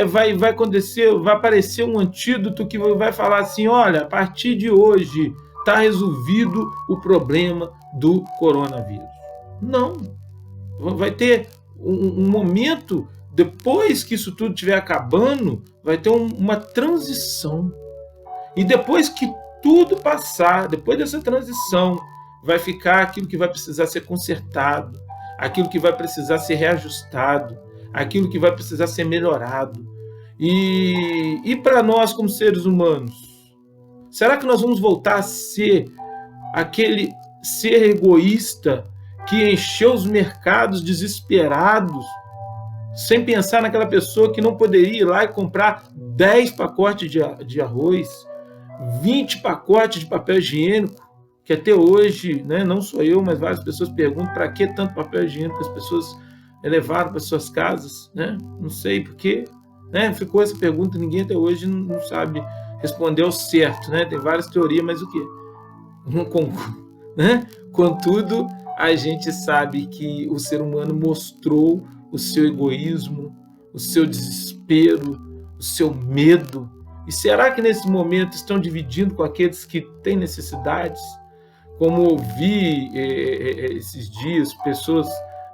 vai acontecer, vai aparecer um antídoto que vai falar assim: olha, a partir de hoje está resolvido o problema do coronavírus. Não. Vai ter um momento, depois que isso tudo estiver acabando, vai ter uma transição. E depois que tudo passar, depois dessa transição, vai ficar aquilo que vai precisar ser consertado, aquilo que vai precisar ser reajustado, aquilo que vai precisar ser melhorado. E para nós, como seres humanos, será que nós vamos voltar a ser aquele ser egoísta que encheu os mercados desesperados, sem pensar naquela pessoa que não poderia ir lá e comprar 10 pacotes de arroz, 20 pacotes de papel higiênico, que até hoje, né, não sou eu, mas várias pessoas perguntam para que tanto papel higiênico as pessoas levaram para suas casas, né? Não sei por quê, né? Ficou essa pergunta, ninguém até hoje não sabe responder ao certo, né? Tem várias teorias, mas o quê? Né? Contudo, a gente sabe que o ser humano mostrou o seu egoísmo, o seu desespero, o seu medo. E será que nesse momento estão dividindo com aqueles que têm necessidades? Como ouvi esses dias pessoas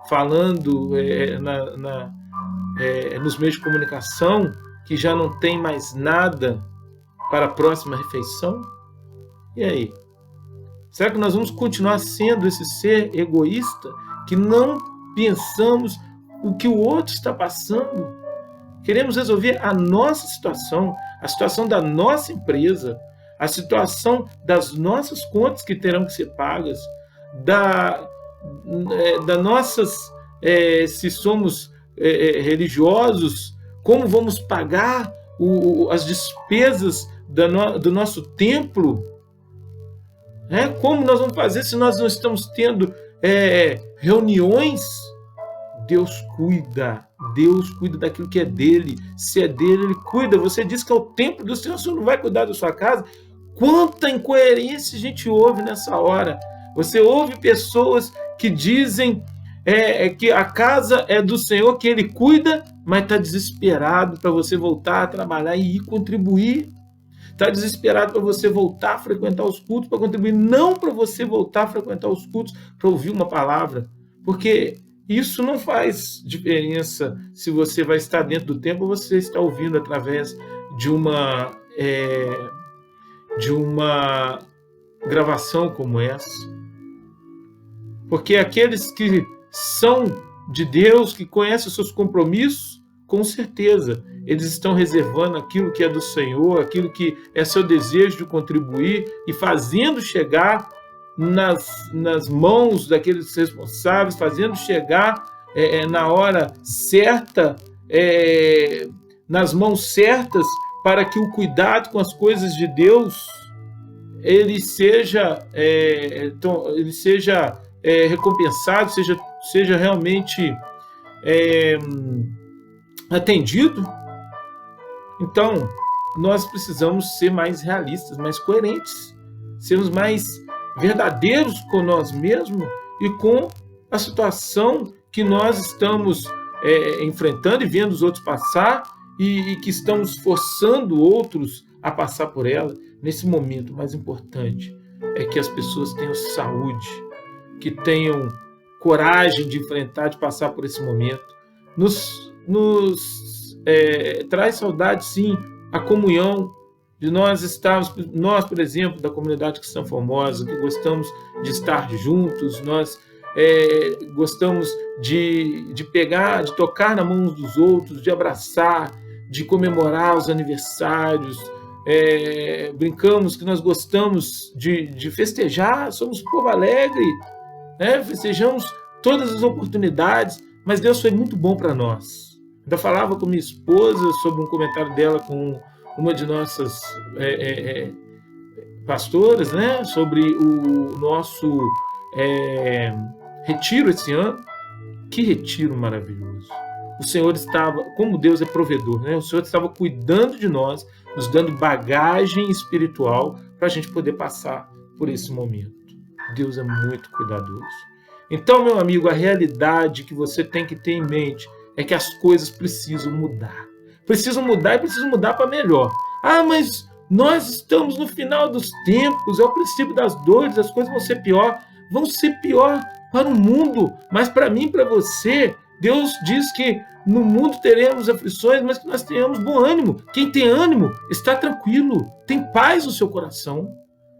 falando nos meios de comunicação que já não tem mais nada para a próxima refeição? E aí? Será que nós vamos continuar sendo esse ser egoísta que não pensamos o que o outro está passando? Queremos resolver a nossa situação, a situação da nossa empresa, a situação das nossas contas que terão que ser pagas, da nossas, se somos religiosos, como vamos pagar as despesas do nosso templo? Como nós vamos fazer se nós não estamos tendo reuniões? Deus cuida daquilo que é dele. Se é dele, ele cuida. Você diz que é o templo do Senhor, o Senhor não vai cuidar da sua casa? Quanta incoerência a gente ouve nessa hora. Você ouve pessoas que dizem que a casa é do Senhor, que ele cuida, mas está desesperado para você voltar a trabalhar e ir contribuir. Está desesperado para você voltar a frequentar os cultos, para contribuir, não para você voltar a frequentar os cultos para ouvir uma palavra, porque isso não faz diferença se você vai estar dentro do templo ou você está ouvindo através de uma gravação como essa. Porque aqueles que são de Deus, que conhecem os seus compromissos, com certeza, eles estão reservando aquilo que é do Senhor, aquilo que é seu desejo de contribuir e fazendo chegar nas mãos daqueles responsáveis, fazendo chegar na hora certa, nas mãos certas, para que o cuidado com as coisas de Deus ele seja recompensado, seja realmente atendido. Então, nós precisamos ser mais realistas, mais coerentes, sermos mais verdadeiros com nós mesmos e com a situação que nós estamos enfrentando e vendo os outros passar e que estamos forçando outros a passar por ela. Nesse momento, o mais importante é que as pessoas tenham saúde, que tenham coragem de enfrentar, de passar por esse momento. Traz saudade, sim, a comunhão de nós estarmos, nós, por exemplo, da comunidade Cristã Formosa, que gostamos de estar juntos, nós gostamos de pegar, de tocar na mão uns dos outros, de abraçar, de comemorar os aniversários, brincamos que nós gostamos de festejar, somos povo alegre, né? Festejamos todas as oportunidades, mas Deus foi muito bom para nós. Ainda falava com minha esposa sobre um comentário dela com uma de nossas pastoras, né? Sobre o nosso retiro esse ano. Que retiro maravilhoso! O Senhor estava, como Deus é provedor, né? O Senhor estava cuidando de nós, nos dando bagagem espiritual para a gente poder passar por esse momento. Deus é muito cuidadoso. Então, meu amigo, a realidade que você tem que ter em mente é que as coisas precisam mudar. Precisam mudar e precisam mudar para melhor. Ah, mas nós estamos no final dos tempos, é o princípio das dores, as coisas vão ser pior. Vão ser pior para o mundo, mas para mim, para você, Deus diz que no mundo teremos aflições, mas que nós tenhamos bom ânimo. Quem tem ânimo está tranquilo, tem paz no seu coração.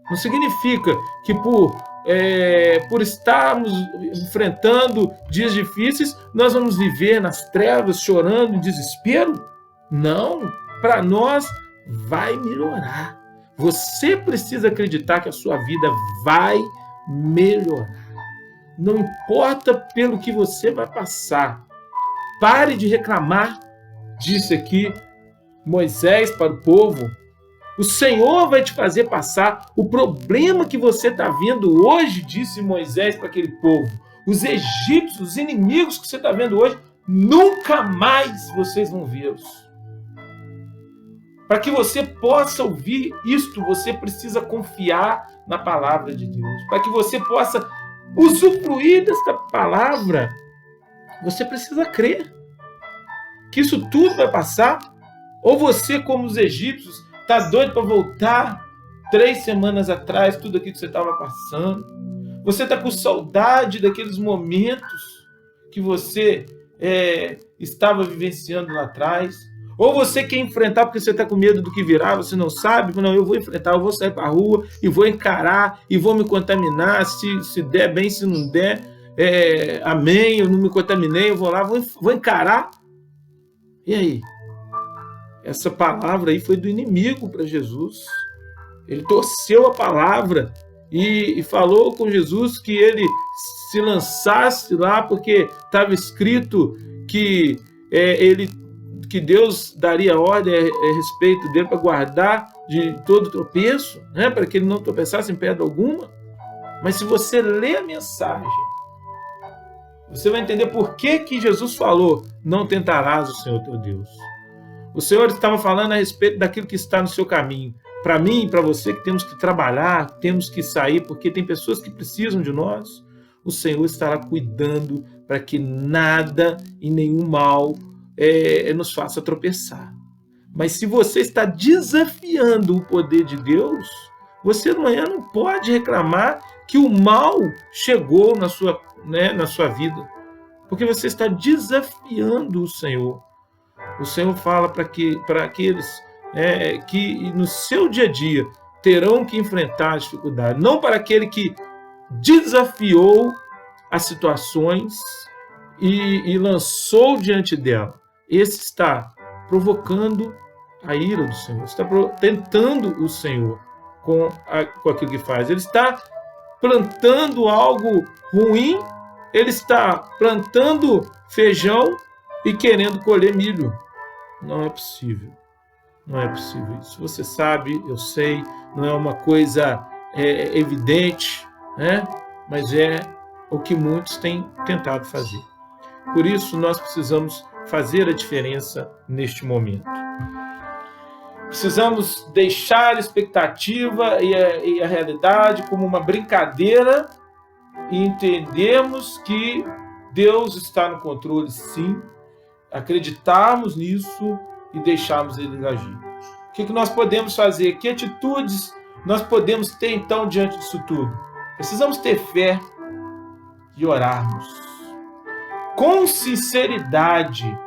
Não significa que por estarmos enfrentando dias difíceis, nós vamos viver nas trevas, chorando, em desespero. Não, para nós vai melhorar. Você precisa acreditar que a sua vida vai melhorar. Não importa pelo que você vai passar. Pare de reclamar, disse aqui Moisés para o povo. O Senhor vai te fazer passar o problema que você está vendo hoje, disse Moisés para aquele povo. Os egípcios, os inimigos que você está vendo hoje, nunca mais vocês vão vê-los. Para que você possa ouvir isto, você precisa confiar na palavra de Deus. Para que você possa usufruir desta palavra, você precisa crer que isso tudo vai passar. Ou você, como os egípcios, está doido para voltar 3 semanas atrás, tudo aquilo que você estava passando. Você está com saudade daqueles momentos que você estava vivenciando lá atrás. Ou você quer enfrentar porque você está com medo do que virá, você não sabe. Não, eu vou enfrentar, eu vou sair para a rua e vou encarar e vou me contaminar. Se der bem, se não der, amém, eu não me contaminei, eu vou lá, vou encarar. E aí? Essa palavra aí foi do inimigo para Jesus. Ele torceu a palavra e falou com Jesus que ele se lançasse lá, porque estava escrito que que Deus daria ordem a respeito dele para guardar de todo tropeço, né? Para que ele não tropeçasse em pedra alguma. Mas se você ler a mensagem, você vai entender por que Jesus falou: não tentarás o Senhor teu Deus. O Senhor estava falando a respeito daquilo que está no seu caminho. Para mim e para você que temos que trabalhar, temos que sair, porque tem pessoas que precisam de nós. O Senhor estará cuidando para que nada e nenhum mal nos faça tropeçar. Mas se você está desafiando o poder de Deus, você amanhã não pode reclamar que o mal chegou na sua vida, porque você está desafiando o Senhor. O Senhor fala para aqueles que no seu dia a dia terão que enfrentar a dificuldade, não para aquele que desafiou as situações e lançou diante dela. Esse está provocando a ira do Senhor, está tentando o Senhor com aquilo que faz. Ele está plantando algo ruim, ele está plantando feijão e querendo colher milho. Não é possível. Não é possível isso. Você sabe, eu sei, não é uma coisa evidente, né? Mas é o que muitos têm tentado fazer. Por isso, nós precisamos fazer a diferença neste momento. Precisamos deixar a expectativa e a realidade como uma brincadeira e entendermos que Deus está no controle, sim, acreditarmos nisso e deixarmos Ele agir. O que nós podemos fazer? Que atitudes nós podemos ter, então, diante disso tudo? Precisamos ter fé. e orarmos com sinceridade,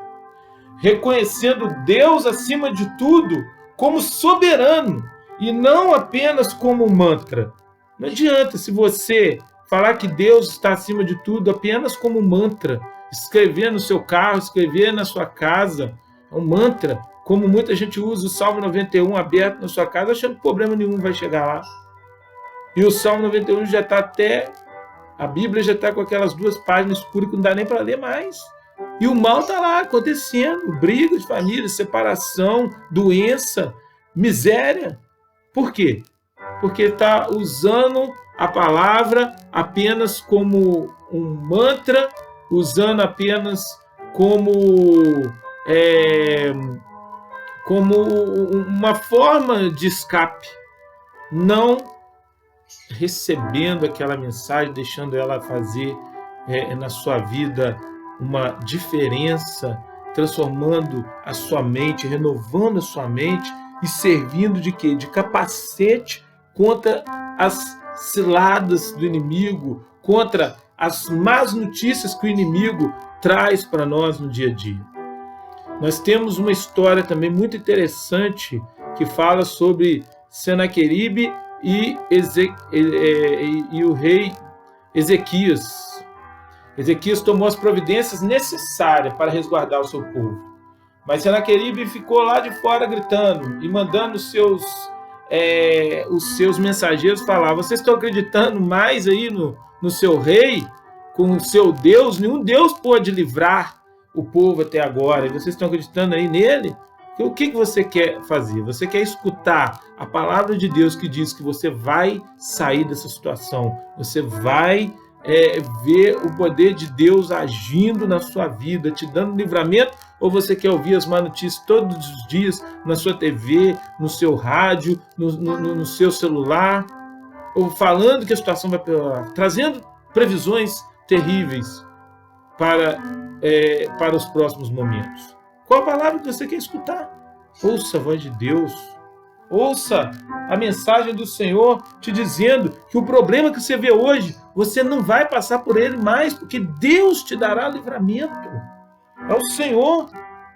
reconhecendo Deus acima de tudo como soberano e não apenas como um mantra. Não adianta se você falar que Deus está acima de tudo apenas como um mantra, escrever no seu carro, escrever na sua casa, é um mantra, como muita gente usa o Salmo 91 aberto na sua casa, achando que problema nenhum vai chegar lá. E o Salmo 91 já está a Bíblia já está com aquelas 2 páginas escuras que não dá nem para ler mais. E o mal está lá acontecendo, briga de família, separação, doença, miséria. Por quê? Porque está usando a palavra apenas como um mantra, usando apenas como uma forma de escape, não recebendo aquela mensagem, deixando ela fazer na sua vida uma diferença, transformando a sua mente, renovando a sua mente e servindo de quê? De capacete contra as ciladas do inimigo, contra as más notícias que o inimigo traz para nós no dia a dia. Nós temos uma história também muito interessante que fala sobre Senaqueribe e o rei Ezequias. Ezequias tomou as providências necessárias para resguardar o seu povo. Mas Senaqueribe ficou lá de fora gritando e mandando os seus mensageiros falar: vocês estão acreditando mais aí no seu rei, com o seu Deus? Nenhum Deus pôde livrar o povo até agora. E vocês estão acreditando aí nele? O que você quer fazer? Você quer escutar a palavra de Deus que diz que você vai sair dessa situação, você vai ver o poder de Deus agindo na sua vida, te dando livramento? Ou você quer ouvir as más notícias todos os dias na sua TV, no seu rádio, no seu celular, ou falando que a situação vai piorar, trazendo previsões terríveis para os próximos momentos? Qual a palavra que você quer escutar? Ouça a voz de Deus. Ouça a mensagem do Senhor te dizendo que o problema que você vê hoje, você não vai passar por ele mais, porque Deus te dará livramento. É o Senhor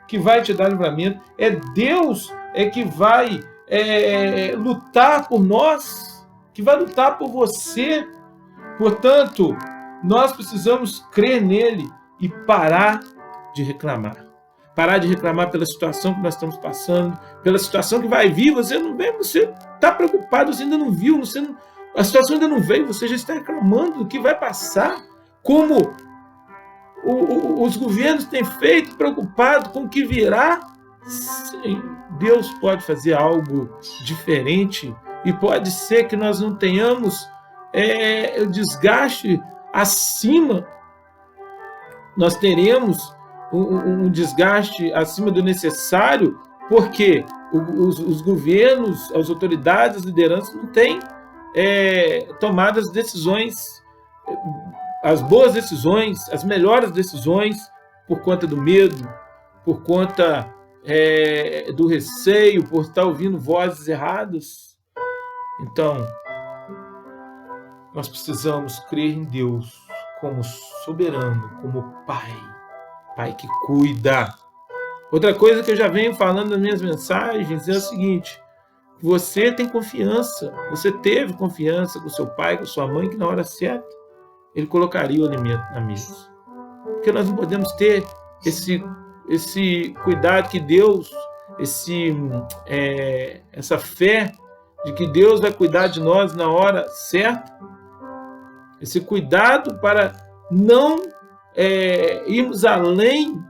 que vai te dar livramento. É Deus que vai lutar por nós, que vai lutar por você. Portanto, nós precisamos crer nele e parar de reclamar. Parar de reclamar pela situação que nós estamos passando, pela situação que vai vir. Você não vê, você está preocupado, você ainda não viu, a situação ainda não veio, você já está reclamando do que vai passar, como os governos têm feito, preocupado com o que virá. Sim, Deus pode fazer algo diferente e pode ser que nós não tenhamos o desgaste acima, nós teremos um desgaste acima do necessário, porque os governos, as autoridades, as lideranças não têm tomado as decisões, as boas decisões, as melhores decisões, por conta do medo, por conta do receio, por estar ouvindo vozes erradas. Então, nós precisamos crer em Deus como soberano, como Pai que cuida. Outra coisa que eu já venho falando nas minhas mensagens é o seguinte: você tem confiança, você teve confiança com seu pai, com sua mãe, que na hora certa ele colocaria o alimento na mesa. Porque nós não podemos ter esse cuidado que Deus, essa fé de que Deus vai cuidar de nós na hora certa, esse cuidado para não irmos além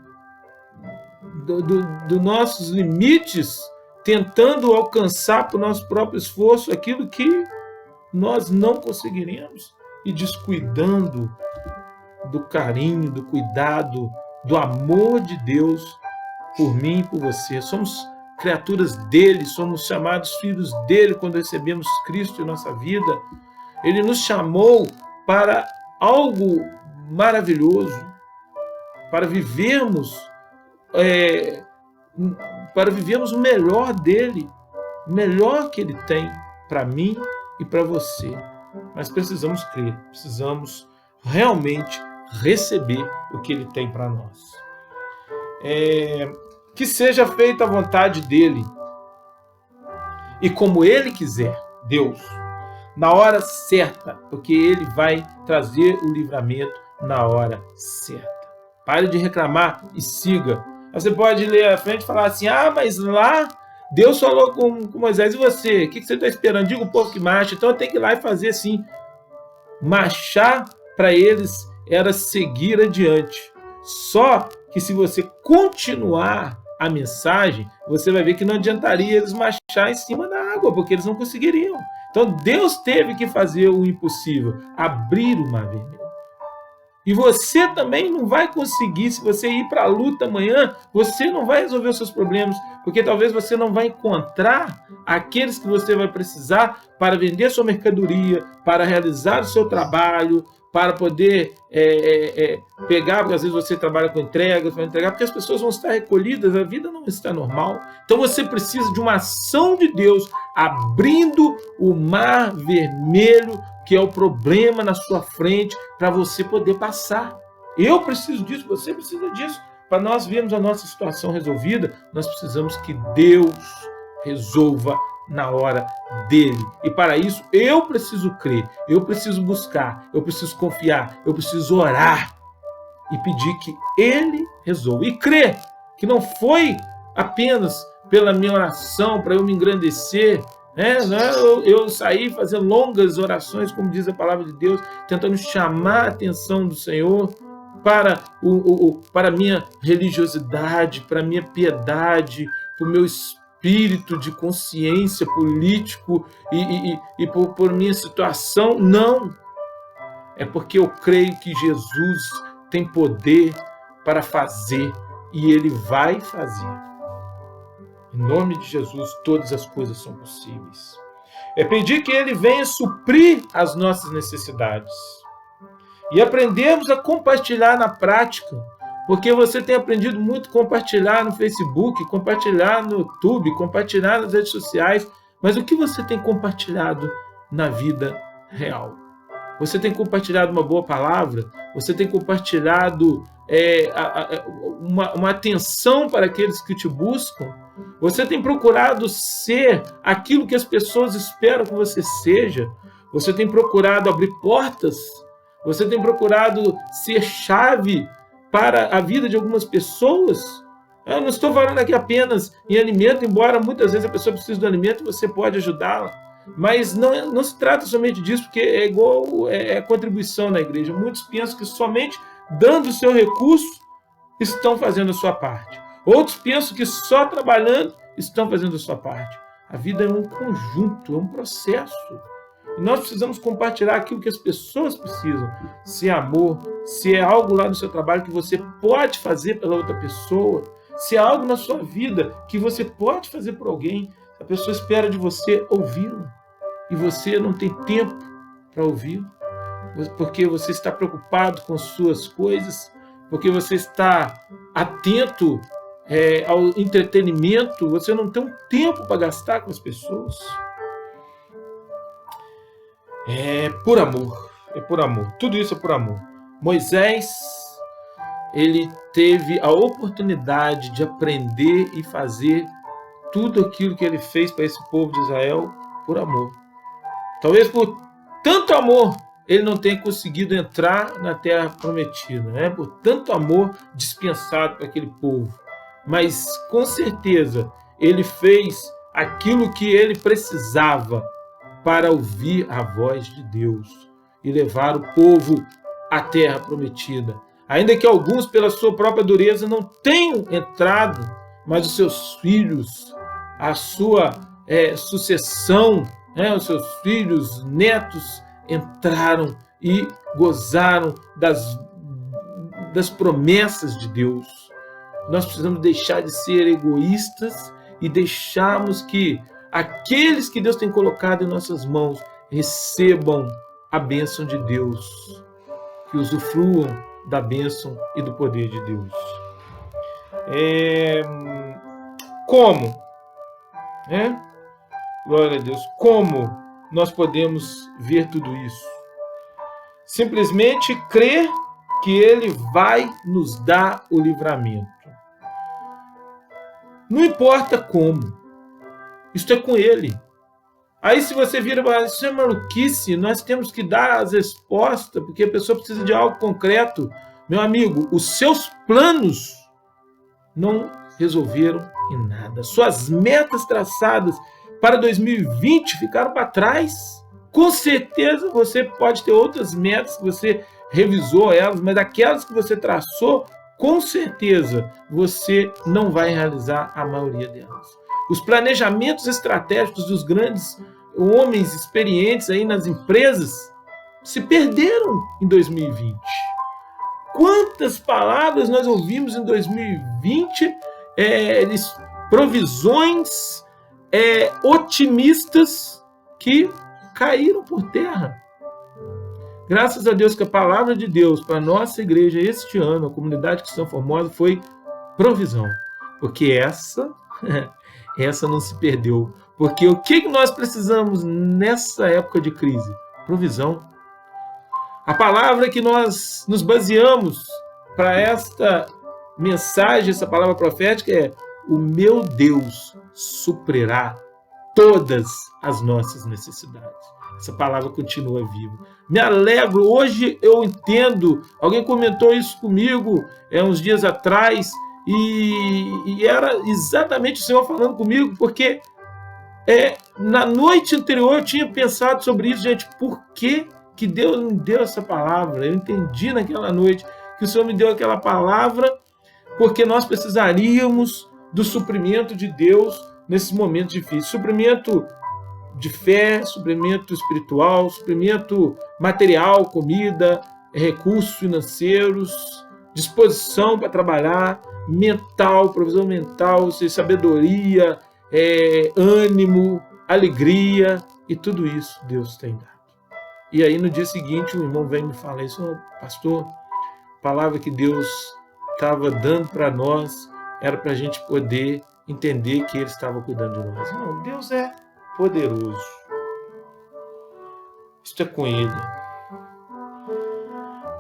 dos nossos limites, tentando alcançar por nosso próprio esforço aquilo que nós não conseguiremos, e descuidando do carinho, do cuidado, do amor de Deus por mim e por você. Somos criaturas dele, somos chamados filhos dele quando recebemos Cristo em nossa vida. Ele nos chamou para algo maravilhoso, para vivermos o melhor dele, o melhor que ele tem para mim e para você. Mas precisamos crer, precisamos realmente receber o que Ele tem para nós. Que seja feita a vontade dEle e como Ele quiser, Deus, na hora certa, porque Ele vai trazer o livramento na hora certa. Pare de reclamar e siga. Você pode ler à frente e falar assim, mas lá Deus falou com Moisés, e você? O que você está esperando? Diga o povo que marcha, então eu tenho que ir lá e fazer assim. Marchar para eles era seguir adiante. Só que se você continuar a mensagem, você vai ver que não adiantaria eles marchar em cima da água, porque eles não conseguiriam. Então Deus teve que fazer o impossível, abrir o Mar Vermelho. E você também não vai conseguir, se você ir para a luta amanhã, você não vai resolver os seus problemas, porque talvez você não vai encontrar aqueles que você vai precisar para vender sua mercadoria, para realizar o seu trabalho, para poder pegar, porque às vezes você trabalha com entregas, vai entregar, porque as pessoas vão estar recolhidas, a vida não está normal. Então você precisa de uma ação de Deus abrindo o Mar Vermelho, que é o problema na sua frente, para você poder passar. Eu preciso disso, você precisa disso. Para nós vermos a nossa situação resolvida, nós precisamos que Deus resolva na hora dele. E para isso, eu preciso crer, eu preciso buscar, eu preciso confiar, eu preciso orar e pedir que ele resolva. E crer que não foi apenas pela minha oração, para eu me engrandecer, eu saí fazendo longas orações, como diz a palavra de Deus, tentando chamar a atenção do Senhor para a minha religiosidade, para a minha piedade, para o meu espírito de consciência político e por minha situação. Não. É porque eu creio que Jesus tem poder para fazer e Ele vai fazer. Em nome de Jesus, todas as coisas são possíveis. É pedir que Ele venha suprir as nossas necessidades. E aprendemos a compartilhar na prática. Porque você tem aprendido muito a compartilhar no Facebook, compartilhar no YouTube, compartilhar nas redes sociais. Mas o que você tem compartilhado na vida real? Você tem compartilhado uma boa palavra? Você tem compartilhado uma atenção para aqueles que te buscam? Você tem procurado ser aquilo que as pessoas esperam que você seja? Você tem procurado abrir portas? Você tem procurado ser chave para a vida de algumas pessoas? Eu não estou falando aqui apenas em alimento, embora muitas vezes a pessoa precise do alimento e você pode ajudá-la. Mas não se trata somente disso, porque é igual contribuição na igreja. Muitos pensam que somente dando o seu recurso estão fazendo a sua parte. Outros pensam que só trabalhando estão fazendo a sua parte. A vida é um conjunto, é um processo. E nós precisamos compartilhar aquilo que as pessoas precisam. Se é amor, se é algo lá no seu trabalho que você pode fazer pela outra pessoa, se é algo na sua vida que você pode fazer por alguém, a pessoa espera de você ouvi-lo. E você não tem tempo para ouvir, porque você está preocupado com suas coisas, porque você está atento ao entretenimento, você não tem um tempo para gastar com as pessoas. É por amor, tudo isso é por amor. Moisés, ele teve a oportunidade de aprender e fazer tudo aquilo que ele fez para esse povo de Israel por amor. Talvez por tanto amor ele não tenha conseguido entrar na terra prometida, por tanto amor dispensado para aquele povo. Mas com certeza ele fez aquilo que ele precisava para ouvir a voz de Deus e levar o povo à terra prometida. Ainda que alguns, pela sua própria dureza, não tenham entrado, mas os seus filhos, a sua sucessão, os seus filhos, netos, entraram e gozaram das promessas de Deus. Nós precisamos deixar de ser egoístas e deixarmos que aqueles que Deus tem colocado em nossas mãos recebam a bênção de Deus, que usufruam da bênção e do poder de Deus. Como? Glória a Deus. Como nós podemos ver tudo isso? simplesmente crer que Ele vai nos dar o livramento. Não importa como, isso é com Ele. Aí se você vira e fala, isso é maluquice, nós temos que dar as respostas, porque a pessoa precisa de algo concreto. Meu amigo, os seus planos não resolveram em nada. Suas metas traçadas para 2020 ficaram para trás. Com certeza você pode ter outras metas que você revisou elas, mas aquelas que você traçou, com certeza você não vai realizar a maioria delas. Os planejamentos estratégicos dos grandes homens experientes aí nas empresas se perderam em 2020. Quantas palavras nós ouvimos em 2020, provisões otimistas que caíram por terra. Graças a Deus que a palavra de Deus para a nossa igreja este ano, a comunidade cristã Formosa, foi provisão. Porque essa não se perdeu. Porque o que nós precisamos nessa época de crise? Provisão. A palavra que nós nos baseamos para esta mensagem, essa palavra profética é: o meu Deus suprirá todas as nossas necessidades. Essa palavra continua viva. Me alegro, hoje eu entendo, alguém comentou isso comigo uns dias atrás, e era exatamente o Senhor falando comigo, porque na noite anterior eu tinha pensado sobre isso, gente, por que Deus me deu essa palavra? Eu entendi naquela noite que o Senhor me deu aquela palavra porque nós precisaríamos do suprimento de Deus nesses momentos difíceis. Suprimento de fé, suprimento espiritual, suprimento material, comida, recursos financeiros, disposição para trabalhar, mental, provisão mental, sabedoria, ânimo, alegria, e tudo isso Deus tem dado. E aí no dia seguinte o irmão vem me falar isso: pastor, a palavra que Deus estava dando para nós era para a gente poder entender que Ele estava cuidando de nós. Não, Deus é poderoso. Isto é com Ele.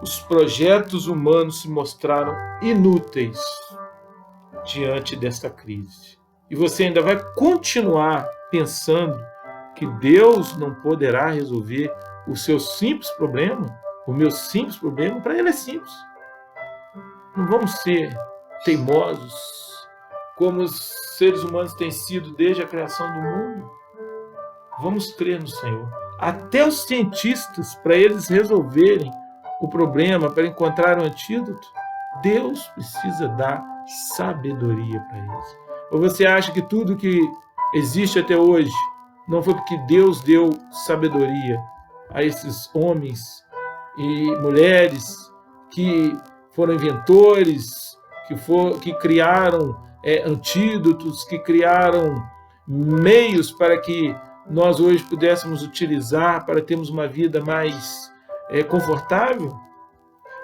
Os projetos humanos se mostraram inúteis diante desta crise. E você ainda vai continuar pensando que Deus não poderá resolver o seu simples problema, o meu simples problema? Para Ele é simples. Não vamos ser teimosos como os seres humanos têm sido desde a criação do mundo. Vamos crer no Senhor. Até os cientistas, para eles resolverem o problema, para encontrar o antídoto, Deus precisa dar sabedoria para eles. Ou você acha que tudo que existe até hoje não foi porque Deus deu sabedoria a esses homens e mulheres que foram inventores, que criaram antídotos, que criaram meios para que nós hoje pudéssemos utilizar para termos uma vida mais confortável?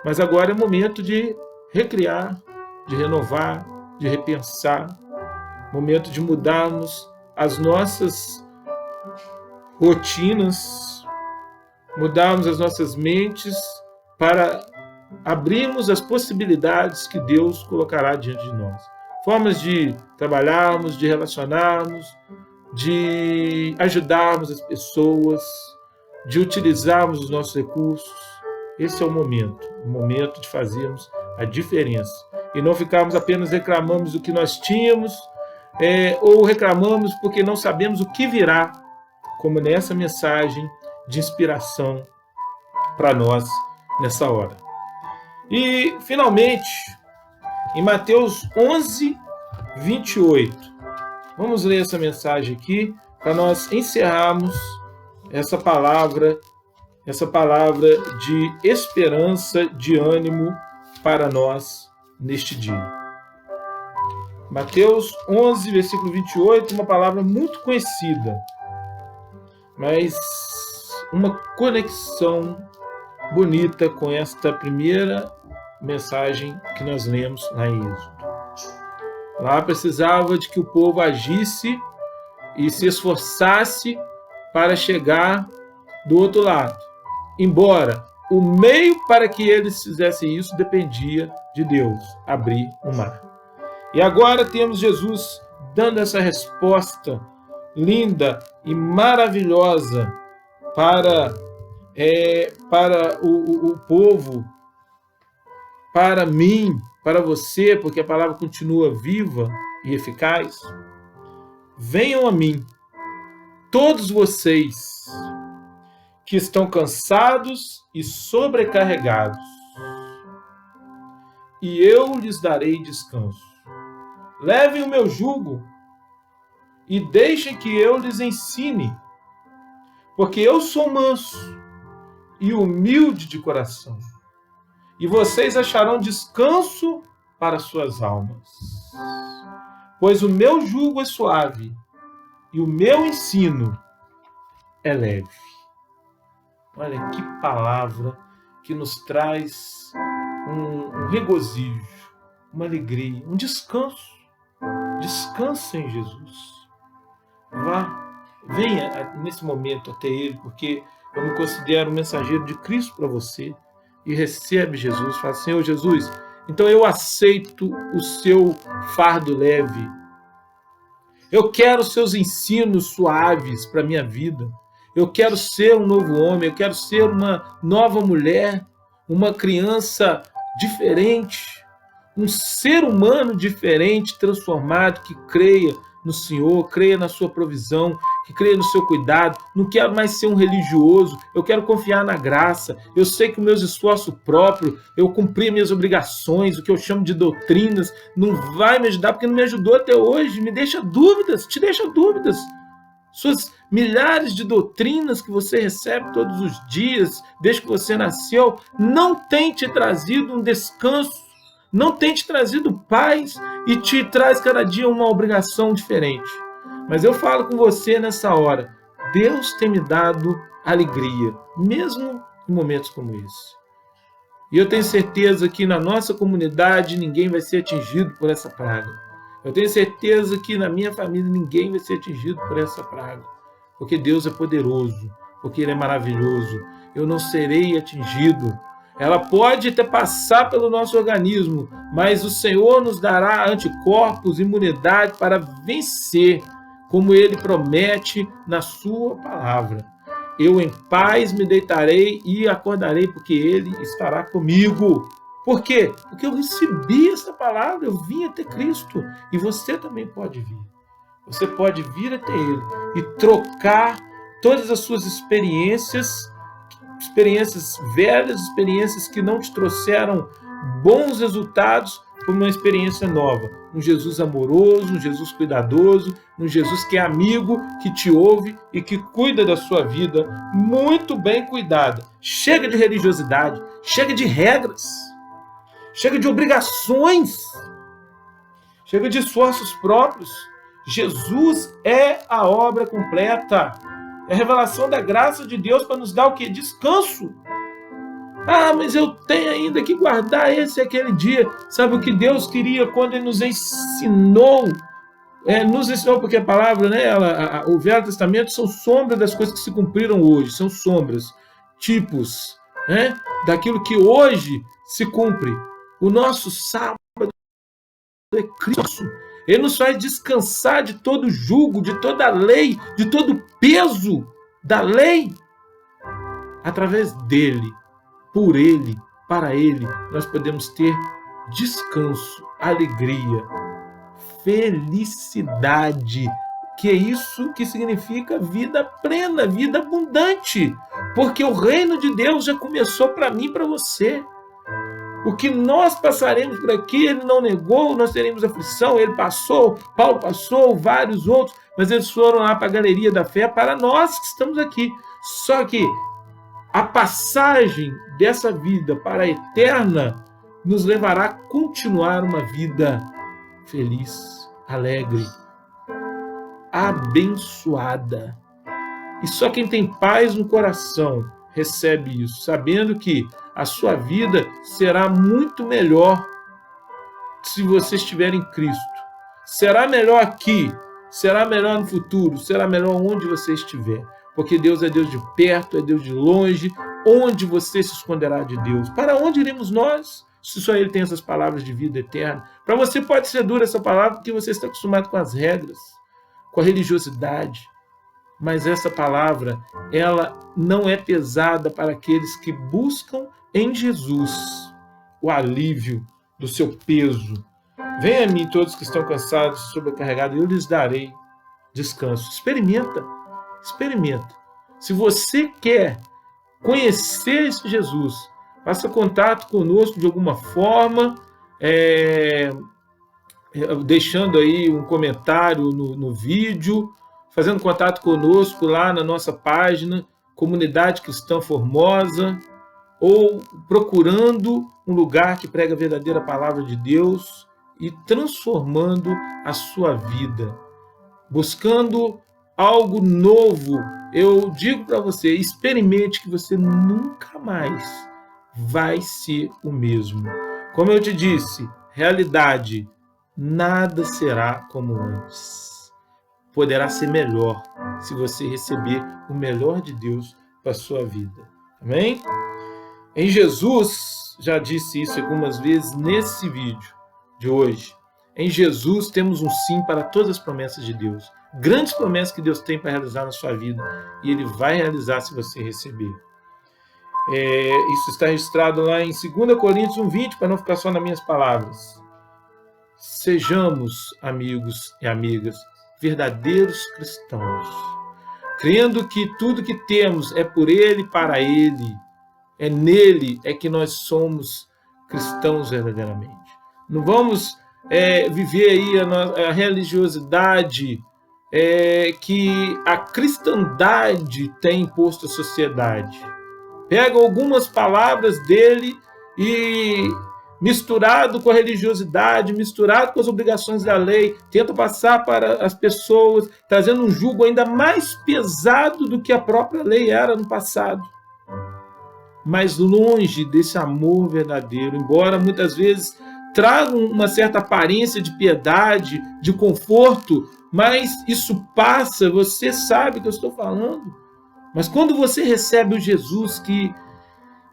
Mas agora é momento de recriar, de renovar, de repensar, momento de mudarmos as nossas rotinas, mudarmos as nossas mentes para abrirmos as possibilidades que Deus colocará diante de nós. Formas de trabalharmos, de relacionarmos, de ajudarmos as pessoas, de utilizarmos os nossos recursos. Esse é o momento de fazermos a diferença. E não ficarmos apenas reclamando do que nós tínhamos, ou reclamamos porque não sabemos o que virá, como nessa mensagem de inspiração para nós nessa hora. E, finalmente, em Mateus 11, 28, vamos ler essa mensagem aqui para nós encerrarmos essa palavra de esperança, de ânimo para nós neste dia. Mateus 11, versículo 28, uma palavra muito conhecida, mas uma conexão bonita com esta primeira mensagem que nós lemos lá em Êxodo. Lá precisava de que o povo agisse e se esforçasse para chegar do outro lado. Embora o meio para que eles fizessem isso dependia de Deus, abrir o mar. E agora temos Jesus dando essa resposta linda e maravilhosa para o povo, para mim, para você, porque a palavra continua viva e eficaz. Venham a mim, todos vocês que estão cansados e sobrecarregados, e eu lhes darei descanso. Levem o meu jugo e deixem que eu lhes ensine, porque eu sou manso e humilde de coração, e vocês acharão descanso para suas almas. Pois o meu jugo é suave e o meu ensino é leve. Olha que palavra que nos traz um regozijo, uma alegria, um descanso. Descansa em Jesus. Venha nesse momento até Ele, porque eu me considero um mensageiro de Cristo para você, e recebe Jesus. Fala, Senhor Jesus, então eu aceito o seu fardo leve. Eu quero os seus ensinos suaves para a minha vida. Eu quero ser um novo homem, eu quero ser uma nova mulher, uma criança diferente, um ser humano diferente, transformado, que creia no Senhor, creia na sua provisão, que creia no seu cuidado. Não quero mais ser um religioso, eu quero confiar na graça. Eu sei que os meus esforços próprios, eu cumprir minhas obrigações, o que eu chamo de doutrinas, não vai me ajudar, porque não me ajudou até hoje. Me deixa dúvidas, te deixa dúvidas. Suas milhares de doutrinas que você recebe todos os dias, desde que você nasceu, não tem te trazido um descanso, não tem te trazido paz, e te traz cada dia uma obrigação diferente. Mas eu falo com você nessa hora, Deus tem me dado alegria, mesmo em momentos como esse. E eu tenho certeza que na nossa comunidade ninguém vai ser atingido por essa praga. Eu tenho certeza que na minha família ninguém vai ser atingido por essa praga. Porque Deus é poderoso, porque Ele é maravilhoso. Eu não serei atingido. Ela pode até passar pelo nosso organismo, mas o Senhor nos dará anticorpos, imunidade para vencer, como Ele promete na sua palavra. Eu em paz me deitarei e acordarei, porque Ele estará comigo. Por quê? Porque eu recebi essa palavra, eu vim até Cristo, e você também pode vir. Você pode vir até Ele e trocar todas as suas experiências velhas, experiências que não te trouxeram bons resultados, por uma experiência nova. Um Jesus amoroso, um Jesus cuidadoso, um Jesus que é amigo, que te ouve e que cuida da sua vida, muito bem cuidada. Chega de religiosidade, chega de regras, chega de obrigações, chega de esforços próprios. Jesus é a obra completa. É a revelação da graça de Deus para nos dar o quê? Descanso. Ah, mas eu tenho ainda que guardar esse e aquele dia. Sabe o que Deus queria quando Ele nos ensinou? Nos ensinou, porque a palavra, o Velho Testamento são sombras das coisas que se cumpriram hoje. São sombras, tipos, daquilo que hoje se cumpre. O nosso sábado é Cristo. Ele nos faz descansar de todo jugo, de toda lei, de todo peso da lei. Através dele, por ele, para ele, nós podemos ter descanso, alegria, felicidade. Que é isso que significa vida plena, vida abundante. Porque o reino de Deus já começou para mim e para você. O que nós passaremos por aqui, Ele não negou, nós teremos aflição, Ele passou, Paulo passou, vários outros, mas eles foram lá para a galeria da fé para nós que estamos aqui. Só que a passagem dessa vida para a eterna nos levará a continuar uma vida feliz, alegre, abençoada. E só quem tem paz no coração recebe isso, sabendo que a sua vida será muito melhor se você estiver em Cristo. Será melhor aqui, será melhor no futuro, será melhor onde você estiver. Porque Deus é Deus de perto, é Deus de longe, onde você se esconderá de Deus? Para onde iremos nós, se só Ele tem essas palavras de vida eterna? Para você pode ser dura essa palavra, porque você está acostumado com as regras, com a religiosidade. Mas essa palavra, ela não é pesada para aqueles que buscam em Jesus o alívio do seu peso. Venha a mim todos que estão cansados e sobrecarregados, eu lhes darei descanso. Experimenta. Se você quer conhecer esse Jesus, faça contato conosco de alguma forma, deixando aí um comentário no vídeo, fazendo contato conosco lá na nossa página, Comunidade Cristã Formosa, ou procurando um lugar que prega a verdadeira palavra de Deus e transformando a sua vida, buscando algo novo. Eu digo para você, experimente que você nunca mais vai ser o mesmo. Como eu te disse, realidade, nada será como antes. Poderá ser melhor se você receber o melhor de Deus para a sua vida. Amém? Em Jesus, já disse isso algumas vezes nesse vídeo de hoje, em Jesus temos um sim para todas as promessas de Deus. Grandes promessas que Deus tem para realizar na sua vida, e Ele vai realizar se você receber. Isso está registrado lá em 2 Coríntios 1:20, para não ficar só nas minhas palavras. Sejamos, amigos e amigas, verdadeiros cristãos, crendo que tudo que temos é por Ele e para Ele. É nele que nós somos cristãos verdadeiramente. Não vamos viver aí a religiosidade que a cristandade tem imposto à sociedade. Pega algumas palavras dele e, misturado com a religiosidade, misturado com as obrigações da lei, tenta passar para as pessoas, trazendo um jugo ainda mais pesado do que a própria lei era no passado. Mas longe desse amor verdadeiro, embora muitas vezes tragam uma certa aparência de piedade, de conforto, mas isso passa, você sabe o que eu estou falando. Mas quando você recebe o Jesus que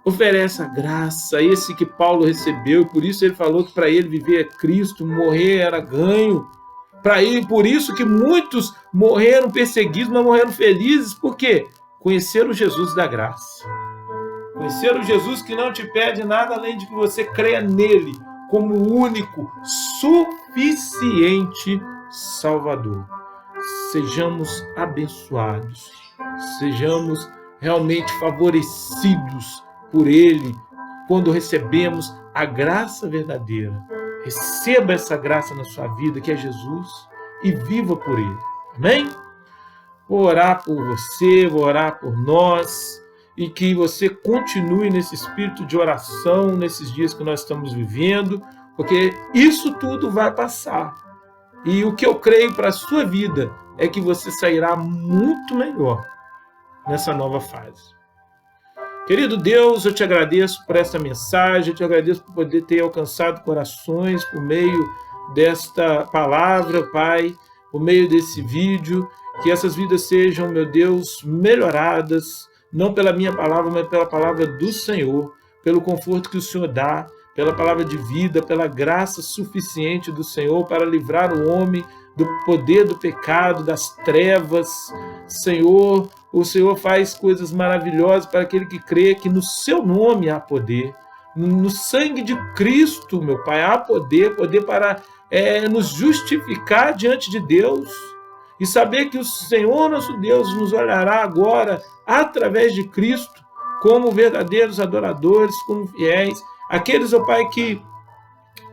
oferece a graça, esse que Paulo recebeu, por isso ele falou que para ele viver é Cristo, morrer era ganho. Por isso que muitos morreram perseguidos, mas morreram felizes, por quê? Conheceram o Jesus da graça. Conheceram o Jesus que não te pede nada além de que você creia nele como o único, suficiente Salvador. Sejamos abençoados, sejamos realmente favorecidos por ele quando recebemos a graça verdadeira. Receba essa graça na sua vida, que é Jesus, e viva por ele. Amém? Vou orar por você, vou orar por nós, e que você continue nesse espírito de oração nesses dias que nós estamos vivendo, porque isso tudo vai passar. E o que eu creio para a sua vida é que você sairá muito melhor nessa nova fase. Querido Deus, eu te agradeço por essa mensagem, eu te agradeço por poder ter alcançado corações por meio desta palavra, Pai, por meio desse vídeo, que essas vidas sejam, meu Deus, melhoradas, não pela minha palavra, mas pela palavra do Senhor, pelo conforto que o Senhor dá, pela palavra de vida, pela graça suficiente do Senhor para livrar o homem do poder do pecado, das trevas. Senhor, o Senhor faz coisas maravilhosas para aquele que crê que no seu nome há poder. No sangue de Cristo, meu Pai, há poder para nos justificar diante de Deus. E saber que o Senhor nosso Deus nos olhará agora, através de Cristo, como verdadeiros adoradores, como fiéis. Aqueles, ó Pai, que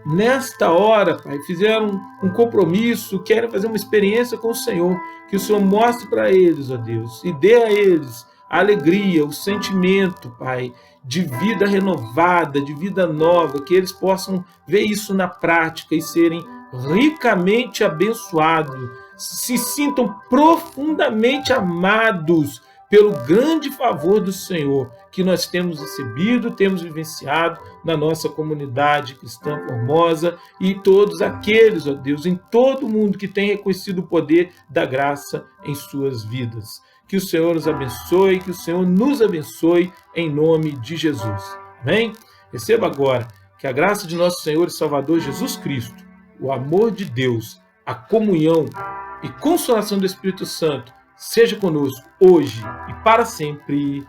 nesta hora, Pai, fizeram um compromisso, querem fazer uma experiência com o Senhor, que o Senhor mostre para eles, ó Deus, e dê a eles a alegria, o sentimento, Pai, de vida renovada, de vida nova, que eles possam ver isso na prática e serem ricamente abençoados, se sintam profundamente amados pelo grande favor do Senhor que nós temos recebido, temos vivenciado na nossa comunidade cristã formosa, e todos aqueles, ó Deus, em todo o mundo que tem reconhecido o poder da graça em suas vidas. Que o Senhor nos abençoe, que o Senhor nos abençoe em nome de Jesus. Amém? Receba agora que a graça de nosso Senhor e Salvador Jesus Cristo, o amor de Deus, a comunhão e consolação do Espírito Santo seja conosco hoje e para sempre.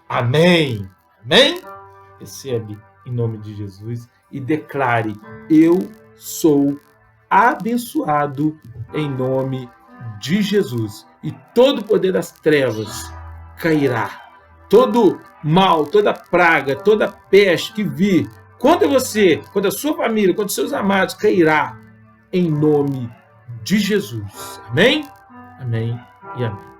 Amém. Amém? Recebe em nome de Jesus e declare: eu sou abençoado em nome de Jesus. E todo o poder das trevas cairá. Todo mal, toda praga, toda peste que vir contra você, contra a sua família, contra os seus amados, cairá em nome de Jesus. Amém? Amém e amém.